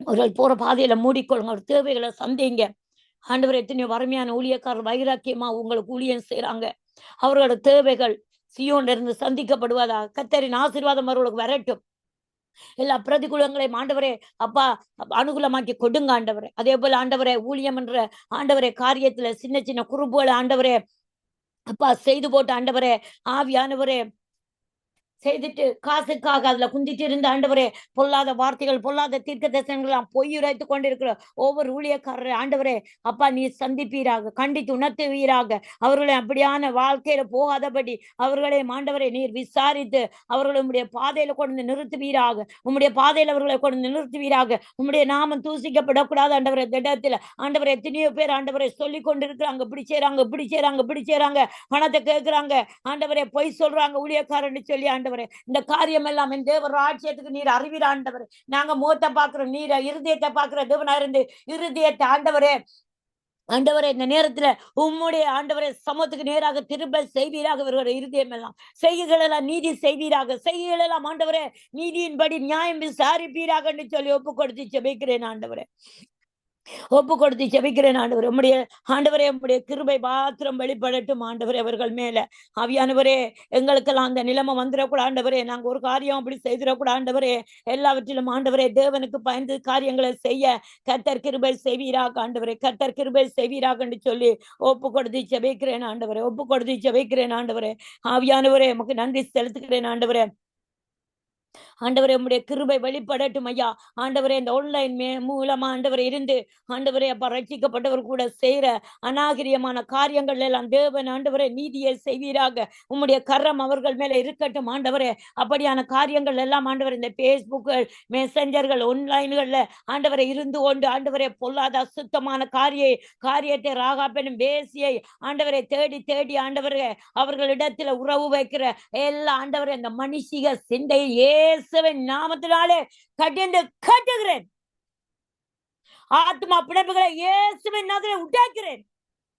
அவர்கள் போற பாதையில மூடிக்கொள்ளுங்க, அவர் தேவைகளை சந்திங்க ஆண்டவர். எத்தனையோ வறுமையான ஊழியக்காரர் வைராக்கியமா உங்களுக்கு ஊழியம் செய்யறாங்க, அவர்களோட தேவைகள் சியோன்ல இருந்து சந்திக்கப்படுவதாக. கர்த்தரின் ஆசீர்வாதம் அவர்களுக்கு வரட்டும். எல்லா பிரதிகூலங்களையும் ஆண்டவரே அப்பா அனுகூலமாக்கி கொடுங்க ஆண்டவரே. அதே போல ஆண்டவரே ஊழியம் என்ற ஆண்டவரே காரியத்துல சின்ன சின்ன குறும்புகளை ஆண்டவரே அப்பா செய்து போட்டு ஆண்டவரே ஆவியானவரே செய்துட்டு காசுக்காக அதுல குந்திட்டு இருந்த ஆண்டவரே பொல்லாத வார்த்தைகள் பொல்லாத தீர்க்க தரிசனங்கள் பொய் உரைத்து கொண்டிருக்கிற ஒவ்வொரு ஊழியக்காரரை ஆண்டவரே அப்பா நீ சந்திப்பீராக, கண்டித்து உணர்த்துவீராக. அவர்களை அப்படியான வாழ்க்கையில போகாதபடி அவர்களை ஆண்டவரை நீர் விசாரித்து அவர்களுடைய பாதையில கொண்டு நிறுத்துவீராக, உம்முடைய பாதையில அவர்களை கொண்டு நிறுத்துவீராக. உம்முடைய நாமம் தூசிக்கப்படக்கூடாது ஆண்டவரை திட்டத்துல ஆண்டவரை. எத்தனையோ பேர் ஆண்டவரை சொல்லி கொண்டிருக்கிறாங்க, இப்படி செய்யறாங்க, பணத்தை கேட்கிறாங்க ஆண்டவரை, பொய் சொல்றாங்க ஊழியக்காரன்னு சொல்லி ஆண்டவரே. இந்த காரியம் எல்லாம் என் தேவ ராஜ்யத்துக்கு நீர் அறிவீர் ஆண்டவரே. நாங்க முகத்தை பாக்குறோம், நீர் இருதயத்தை பாக்குற தேவனா இருந்து இருதயத்தை ஆண்டவரே இந்த நேரத்துல உம்முடைய ஆண்டவரை சமூகத்துக்கு நேராக திரும்ப செய்வீராக. இவர்களுடைய இருதயம் எல்லாம் செய்கைகள் எல்லாம் நீதி செய்வீராக, செய்கைகள் எல்லாம் ஆண்டவரே நீதியின்படி நியாயம் விசாரிப்பீராக என்று சொல்லி ஒப்பு கொடுத்து ஜெபிக்கிறேன் ஆண்டவரே. ஒப்பு கொடுத்து ஜெபிக்கிறேன் ஆண்டவரே. உம்முடைய ஆண்டவரே உம்முடைய கிருபை பாத்திரம் வெளிப்படட்டும் ஆண்டவரே அவர்கள் மேல. ஆவியானவரே எங்களுக்கெல்லாம் அந்த நிலைமை வந்துடக்கூட ஆண்டவரே, நாங்க ஒரு காரியம் அப்படி செய்திடக்கூட ஆண்டவரே. எல்லாவற்றிலும் ஆண்டவரே தேவனுக்கு பயந்து காரியங்களை செய்ய கர்த்தர் கிருபை செய்வீராக ஆண்டவரே, கர்த்தர் கிருபை செய்வீராக என்று சொல்லி ஒப்பு கொடுத்து ஜெபிக்கிறேன் ஆண்டவரே, ஒப்பு கொடுத்து ஜெபிக்கிறேன் ஆண்டவரே. ஆவியானவரே உமக்கு நன்றி செலுத்துகிறேன் ஆண்டவரே. ஆண்டவரே உம்முடைய கிருபை வெளிப்படட்டும் ஐயா. ஆண்டவரே இந்த ஆன்லைன் மூலமா ஆண்டவரே இருந்து ஆண்டவரே அப்ப ரட்சிக்கப்பட்டவர் கூட செய்யற அநாகரியமான காரியங்கள் எல்லாம் தேவன் ஆண்டவரே நீதியை செய்வீராக. உம்முடைய கரம் அவர்கள் மேல இருக்கட்டும் ஆண்டவரே. அப்படியான காரியங்கள் எல்லாம் ஆண்டவரே இந்த பேஸ்புக்கள் மெசஞ்சர்கள் ஆன்லைன்கள்ல ஆண்டவரை இருந்து கொண்டு ஆண்டவரே பொல்லாத அசுத்தமான காரியத்தை ராகாப்பெனும் வேசியை ஆண்டவரை தேடி தேடி ஆண்டவரே அவர்களிடத்துல உறவு வைக்கிற எல்லா ஆண்டவரே இந்த மனுஷிக சிந்தையை இயேசுவின் நாமத்தினாலே கட்டிந்து கட்டுகிறேன். ஆத்மா பிணைப்புகளை இயேசுவின் நாமத்திலே உடைக்கிறேன்.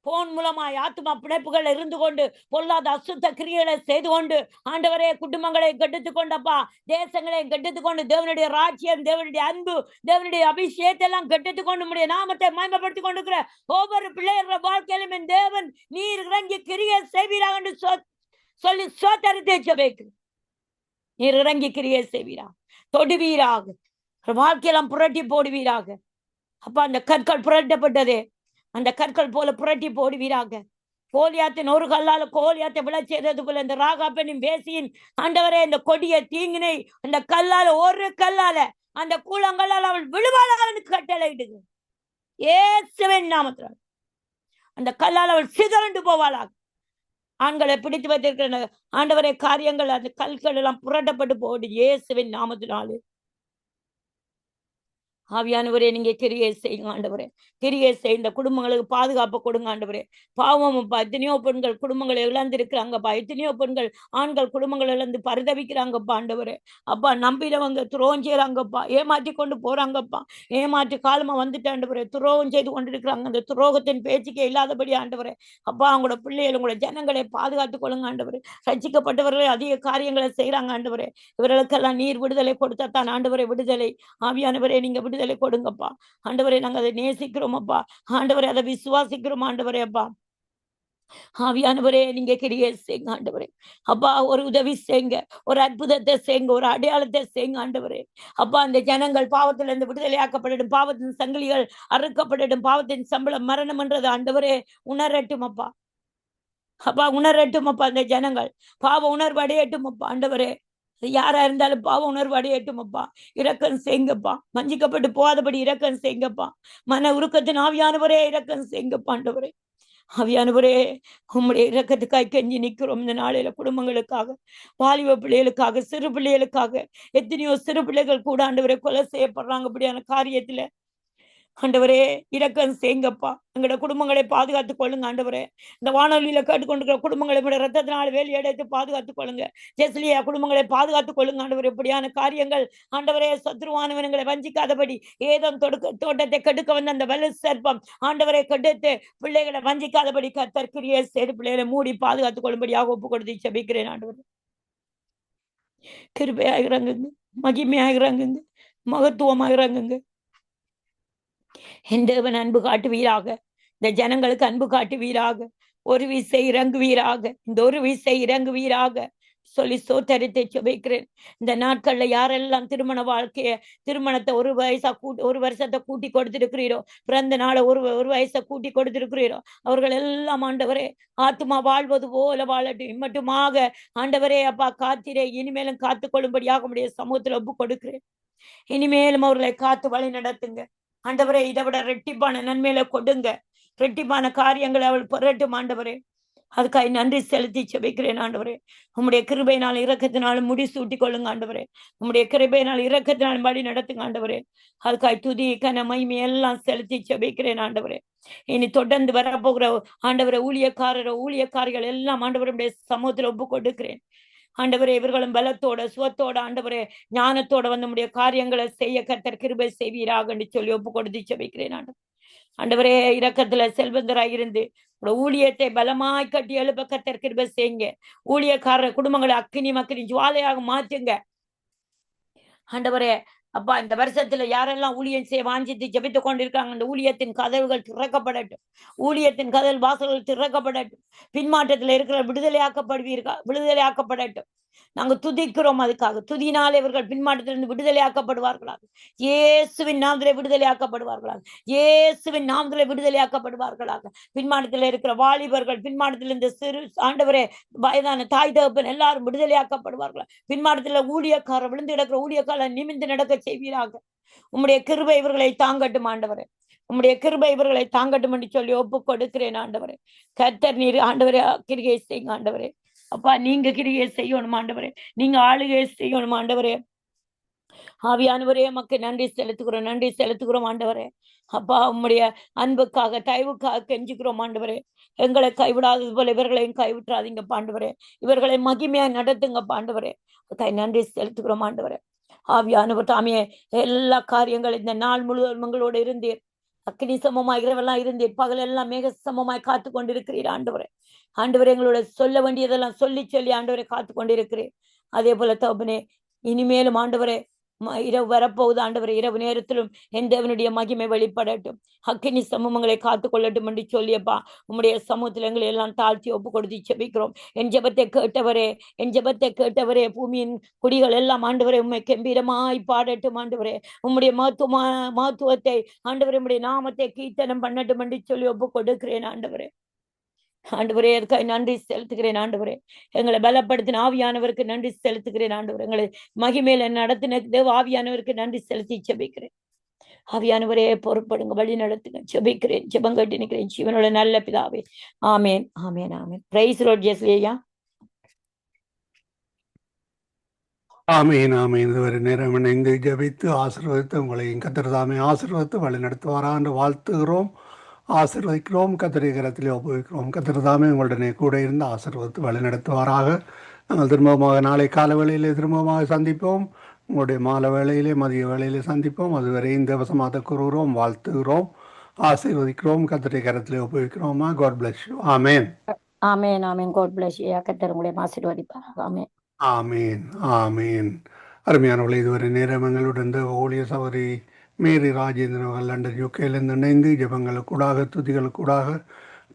போன் மூலமாய் ஆத்மா பிணைப்புகள் இருந்து கொண்டு பொல்லாத அசுத்த கிரியைகளை செய்து கொண்டு ஆண்டவரே குடும்பங்களை கெடுத்துக் கொண்டப்பா, தேசங்களை கெடுத்துக் கொண்டு தேவனுடைய ராஜ்யம், தேவனுடைய அன்பு, தேவனுடைய அபிஷேகத்தை எல்லாம் கெடுத்துக் கொண்டு உம்முடைய நாமத்தை மகிமைப்படுத்திக் கொண்டிருக்கிற ஒவ்வொரு பிள்ளைகள வாழ்க்கையிலும் என் தேவன் நீர் இறங்கி கிரியை செய்வீராக என்று சொல்லி சோத்தரித்து ஜெபிக்கிறேன். நீர் இறங்கி கிரியை செய்வீராக, தொடுவீராக, வாழ்க்கையெல்லாம் புரட்டி போடுவீராக. அப்பா, அந்த கற்கள் புரட்டப்பட்டதே அந்த கற்கள் போல புரட்டி போடுவீராக. கோலியாத்தின் ஒரு கல்லால கோலியாத்தை விழ செய்தது போல இந்த ராகாப்பெண்ணின் வேசியின் ஆண்டவரே இந்த கொடிய தீங்கினை அந்த கல்லால ஒரு கல்லால அந்த கூழங்கல்லால் அவள் விழுவாளாக கட்டளையிடுது இயேசுவின் நாமத்தினால். அந்த கல்லால் அவள் சிதறண்டு போவாளாக. ஆண்களை பிடித்து வைத்திருக்கிற ஆண்டவரே காரியங்கள் அந்த கல்கள் எல்லாம் புரட்டப்பட்டு போடு இயேசுவின் நாமத்தினாலே. ஆவியானவரே, நீங்க கிரியை செய்யுங்க ஆண்டவரே. கிரியை செய், இந்த குடும்பங்களுக்கு பாதுகாப்பு கொடுங்க ஆண்டவரே. பாவம்ப்பா, எத்தனையோ பெண்கள் குடும்பங்களை இழந்திருக்கிறாங்கப்பா. எத்தனையோ பெண்கள் ஆண்கள் குடும்பங்கள் இழந்து பரிதவிக்கிறாங்கப்பா ஆண்டவரே. அப்பா, நம்பினவங்க துரோகம் செய்யறாங்கப்பா, ஏமாற்றி கொண்டு போறாங்கப்பா. ஏமாற்றி காலமா வந்துட்டு ஆண்டவரே துரோகம் செய்து கொண்டிருக்கிறாங்க. அந்த துரோகத்தின் பேச்சுக்கே இல்லாதபடி ஆண்டவரே அப்பா, அவங்களோட பிள்ளைகள் உங்களோட ஜனங்களை பாதுகாத்துக் கொள்ளுங்க ஆண்டவரே. ரட்சிக்கப்பட்டவர்களே அதிக காரியங்களை செய்யறாங்க ஆண்டவரே. இவர்களுக்கெல்லாம் நீர் விடுதலை கொடுத்தான் ஆண்டவரே. விடுதலை ஆவியானவரே, நீங்க விடுதலை கொடுங்கப்பா ஆண்டவரே. நாங்க அதை நேசிக்கிறோம் அப்பா ஆண்டவரே, அதை விசுவாசிக்கிறோம் ஆண்டவரே. அப்பா ஆவியானவரே, நீங்க கிரியை செய்யுங்க ஆண்டவரே. அப்பா, ஒரு உதவி செய்யுங்க, ஒரு அற்புதத்தை செய்யுங்க, ஒரு அடையாளத்தை செய்யுங்க ஆண்டவரே. அப்பா, அந்த ஜனங்கள் பாவத்திலிருந்து விடுதலையாக்கப்படட்டும், பாவத்தின் சங்கிலிகள் அறுக்கப்படட்டும், பாவத்தின் சம்பளம் மரணம் என்றது ஆண்டவரே உணரட்டும் அப்பா. அப்பா, உணரட்டும் அப்பா. அந்த ஜனங்கள் பாவ உணர்வு அடையட்டும் அப்பா ஆண்டவரே. யாரா இருந்தாலும் பாவ உணர்வு அடையட்டும் அப்பா. இரக்கம் செய்யுங்கப்பா. வஞ்சிக்கப்பட்டு போகாதபடி இரக்கம் செய்யுங்கப்பா. மன உருக்கத்தின் ஆவியானவரே இரக்கம் செய்யுங்கப்பா ஆண்டவரே. ஆவியானவரே, உம்முடைய இரக்கத்துக்காய் கெஞ்சி நிற்கிறோம் இந்த நாளையில. குடும்பங்களுக்காக, வாலிப பிள்ளைகளுக்காக, சிறு பிள்ளைகளுக்காக. எத்தனையோ சிறு பிள்ளைகள் கூட ஆண்டவரே கொலை செய்யப்படுறாங்க அப்படியான காரியத்துல. ஆண்டவரே, இரக்கம் செய்யுங்கப்பா. எங்களோட குடும்பங்களை பாதுகாத்துக் கொள்ளுங்க ஆண்டவரே. இந்த வானொலியில கேட்டுக்கொண்டிருக்கிற குடும்பங்களை விட ரத்தத்தினால் வேலி அடைத்து பாதுகாத்துக் கொள்ளுங்க. ஜெஸ்லியா குடும்பங்களை பாதுகாத்துக் கொள்ளுங்க ஆண்டவரே. இப்படியான காரியங்கள் ஆண்டவரே, சத்ருவானவன்களை வஞ்சிக்காதபடி ஏதோ தோட்டத்தை கெடுக்க வந்த அந்த வலு சர்ப்பம் ஆண்டவரை கெடுத்து பிள்ளைகளை வஞ்சிக்காதபடி கர்த்தர் கிரியை செய்து பிள்ளைகளை மூடி பாதுகாத்துக் கொள்ளும்படியாக ஒப்பு கொடுத்து ஜெபிக்கிறேன் ஆண்டவரே. கிருபையாக இறங்குங்க, மகிமையாக இறங்குங்க, மகத்துவமாக இறங்குங்க. என் தேவன் அன்பு காட்டுவீராக. இந்த ஜனங்களுக்கு அன்பு காட்டுவீராக. ஒரு விசை இறங்குவீராக. இந்த ஒரு விசை இறங்குவீராக சொல்லி சோத்தரித்து ஜெபிக்கிறேன். இந்த நாட்கள்ல யாரெல்லாம் திருமண திருமணத்தை ஒரு வருஷத்தை கூட்டி கொடுத்திருக்கிறீரோ, பிறந்த நாளை ஒரு வயசை கூட்டி கொடுத்திருக்கிறீரோ, அவர்கள் எல்லாம் ஆண்டவரே ஆத்மா வாழ்வது போல வாழட்டும். மட்டுமாக ஆண்டவரே அப்பா காத்திரே. இனிமேலும் காத்து கொள்ளும்படியாக உடைய சமூகத்தில் ஒப்பு கொடுக்கிறேன். இனிமேலும் அவர்களை காத்து வழி நடத்துங்க ஆண்டவரே. இதை விட ரெட்டிப்பான நன்மையில கொடுங்க. ரெட்டிப்பான காரியங்களை அவள் பெறட்டும் ஆண்டவரே. அதுக்காக நன்றி செலுத்தி ஜெபிக்கிறேன் ஆண்டவரே. உம்முடைய கிருபையினால் இரக்கத்தினாலும் முடி சூட்டி கொள்ளுங்க ஆண்டவரே. உம்முடைய கிருபையினால் இரக்கத்தினாலும் வழி நடத்துங்க ஆண்டவரே. அதுக்காக துதி கன மகிமை எல்லாம் செலுத்தி ஜெபிக்கிறேன் ஆண்டவரே. இனி தொடர்ந்து வரப்போகிற ஆண்டவரை ஊழியக்காரிகள் எல்லாம் ஆண்டவருடைய சமூகத்தில் ஒப்பு கொடுக்கிறேன் ஆண்டவரே. இவர்களும் பலத்தோட சுவத்தோட ஆண்டவரே ஞானத்தோட வந்து நம்முடைய காரியங்களை செய்ய கர்த்தர் கிருபை செய்வீராக என்று சொல்லி ஒப்பு கொடுத்து ஜெபிக்கிறேன் ஆண்டவரே. இரக்கத்துல செல்வந்தராக இருந்து ஊழியத்தை பலமாய் கட்டி எழுப்ப கர்த்தர் கிருபை செய்யுங்க. ஊழியக்காரர் குடும்பங்களை அக்கினி ஜுவாலையாக மாற்றுங்க ஆண்டவரே. அப்பா, இந்த வருஷத்துல யாரெல்லாம் ஊழியம் செய்ய வாஞ்சித்து ஜெபித்துக் கொண்டிருக்காங்க, அந்த ஊழியத்தின் கதவுகள் திறக்கப்படட்டும். ஊழியத்தின் கதவு வாசல்கள் திறக்கப்படட்டும். பின்மாற்றத்துல இருக்கிற விடுதலையாக்கப்படட்டும். நாங்க துதிக்கிறோம் அதுக்காக. துதினாலே இவர்கள் பின்மாற்றத்திலிருந்து விடுதலையாக்கப்படுவார்களாக. இயேசுவின் நாமத்திலே விடுதலையாக்கப்படுவார்களாக. இயேசுவின் நாமத்திலே விடுதலையாக்கப்படுவார்களாக. பின்மாற்றத்தில் இருக்கிற வாலிபர்கள், பின்மாற்றத்திலிருந்து சிறு ஆண்டவரே வயதான தாய் தகப்பன் எல்லாரும் விடுதலையாக்கப்படுவார்களாக. பின்மாற்றத்தில் ஊழியக்காரர் விழுந்து கிடக்கிற ஊழியக்காரர் நிமிந்து நடக்க செய்வீராக. உம்முடைய கிருபை இவர்களை தாங்கட்டும் ஆண்டவரே. உம்முடைய கிருபை இவர்களை தாங்கட்டும் என்று சொல்லி ஒப்பு கொடுக்கிறேன் ஆண்டவரே. கர்த்தர் நீர் ஆண்டவரே கிரியை செய்யுங்க ஆண்டவரே. அப்பா, நீங்க கிரியை செய்யணும் ஆண்டவரே. நீங்க ஆளுகை செய்யணும் ஆண்டவரே. ஆவியானவரே மக்கள் நன்றி செலுத்துகிறோம் ஆண்டவரே. அப்பா, உம்முடைய அன்புக்காக தயவுக்காக கெஞ்சுக்கிறோம் ஆண்டவரே. எங்களை கைவிடாதது போல இவர்களையும் கைவிட்டுறாதீங்க ஆண்டவரே. இவர்களை மகிமையா நடத்துங்க ஆண்டவரே. நன்றி செலுத்துகிறோம் ஆண்டவரே. ஆவியானவர் தாமே எல்லா காரியங்களும் இந்த நாள் முழுவதும் உங்களோடு இருந்தீர். அக்கினி சமமாய் இரவெல்லாம் இருந்தீர், பகல் எல்லாம் மேக சமமாய் காத்து கொண்டிருக்கிறீர் ஆண்டவரே. ஆண்டவரே, எங்களோட சொல்ல வேண்டியதெல்லாம் சொல்லி சொல்லி ஆண்டவரை காத்து கொண்டிருக்கிறீர். அதே போல தகப்பனே, இனிமேலும் ஆண்டவரே, இரவு வரப்போகுது ஆண்டவரே. இரவு நேரத்திலும் என் தேவனுடைய மகிமை வெளிப்படட்டும், அக்கினி சமூகங்களை காத்து கொள்ளட்டும் என்று சொல்லியப்பா, உம்முடைய சமூகத்தில் எங்களை எல்லாம் தாழ்த்தி ஒப்பு கொடுத்து செபிக்கிறோம். என் ஜெபத்தை கேட்டவரே, என் ஜெபத்தை கேட்டவரே, பூமியின் குடிகள் எல்லாம் ஆண்டவரே உம்மை கம்பீரமாய் பாடட்டும் ஆண்டவரே. உம்முடைய மகத்துவத்தை ஆண்டவரே, உம்முடைய நாமத்தை கீர்த்தனம் பண்ணட்டும் என்று சொல்லி ஒப்பு கொடுக்கிறேன் ஆண்டவரே. ஆண்டவரே, அதுக்காக நன்றி செலுத்துகிறேன் ஆண்டவரே. எங்களை பலப்படுத்தின ஆவியானவருக்கு நன்றி செலுத்துகிறேன் ஆண்டவரே. எங்களை மகிமையில நடத்தின தேவ ஆவியானவருக்கு நன்றி செலுத்தி செபிக்கிறேன். ஆவியானவரே பொறுப்படுங்க, வழி நடத்துங்க. செபிக்கிறேன், ஜெபங்கட்டி நிற்கிறேன் சிவனோட நல்ல பிதாவே. ஆமேன், ஆமேன், ஆமேன். Praise Lord Jesliya. ஆமீன், ஆமீன். இதுவரை நேரம் இணைந்து ஜெபித்து ஆசீர்வதித்து உங்களை கர்த்தர் தாமே ஆசீர்வதித்து வழி நடத்துவாரா என்று வாழ்த்துகிறோம், ஆசீர்வதிக்கிறோம். கர்த்தருடைய கரத்திலே ஒப்புவிக்கிறோம். கர்த்தர் தாமே உங்களுடனே கூட இருந்து ஆசீர்வதித்து வழி நடத்துவாராக. நாங்கள் திரும்பமாக நாளை கால வேளையிலே திரும்பமாக சந்திப்போம். உங்களுடைய மாலை வேளையிலே மதிய வேளையிலே சந்திப்போம். அதுவரை இந்த வசமாக கூறுகிறோம், வாழ்த்துகிறோம், ஆசீர்வதிக்கிறோம். கர்த்தருடைய கரத்திலே ஒப்புவிக்கிறோமா. God bless you. ஆமேன், ஆமேன், ஆமேன். God bless you. கர்த்தர் உங்களை ஆசீர்வதிப்பாராக. ஆமேன், ஆமீன், ஆமீன். அருமையானவர்களே, இதுவரை நேரம் எங்களுடன் ஊழிய சகோதரி மேரி ராஜேந்திரன் அவர்கள் லண்டன் யூகேலிருந்து இணைந்து ஜெபங்களுக்கூடாக, துதிகளுக்கூடாக,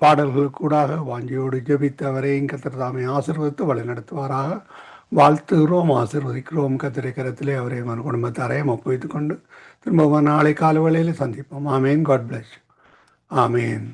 பாடல்களுக்கூடாக வாஞ்சியோடு ஜெபித்து அவரையும் கர்த்தர் தாமே ஆசீர்வதித்து வழி நடத்துவாராக. வாழ்த்துகிறோம், ஆசீர்வதிக்கிறோம். கர்த்தருடைய கரத்திலே அவரையும் அவர் குடும்பத்தாரையும் ஒப்புவித்துக் கொண்டு திரும்ப நாளை கால வேளையிலே சந்திப்போம். ஆமேன். God bless. ஆமேன்.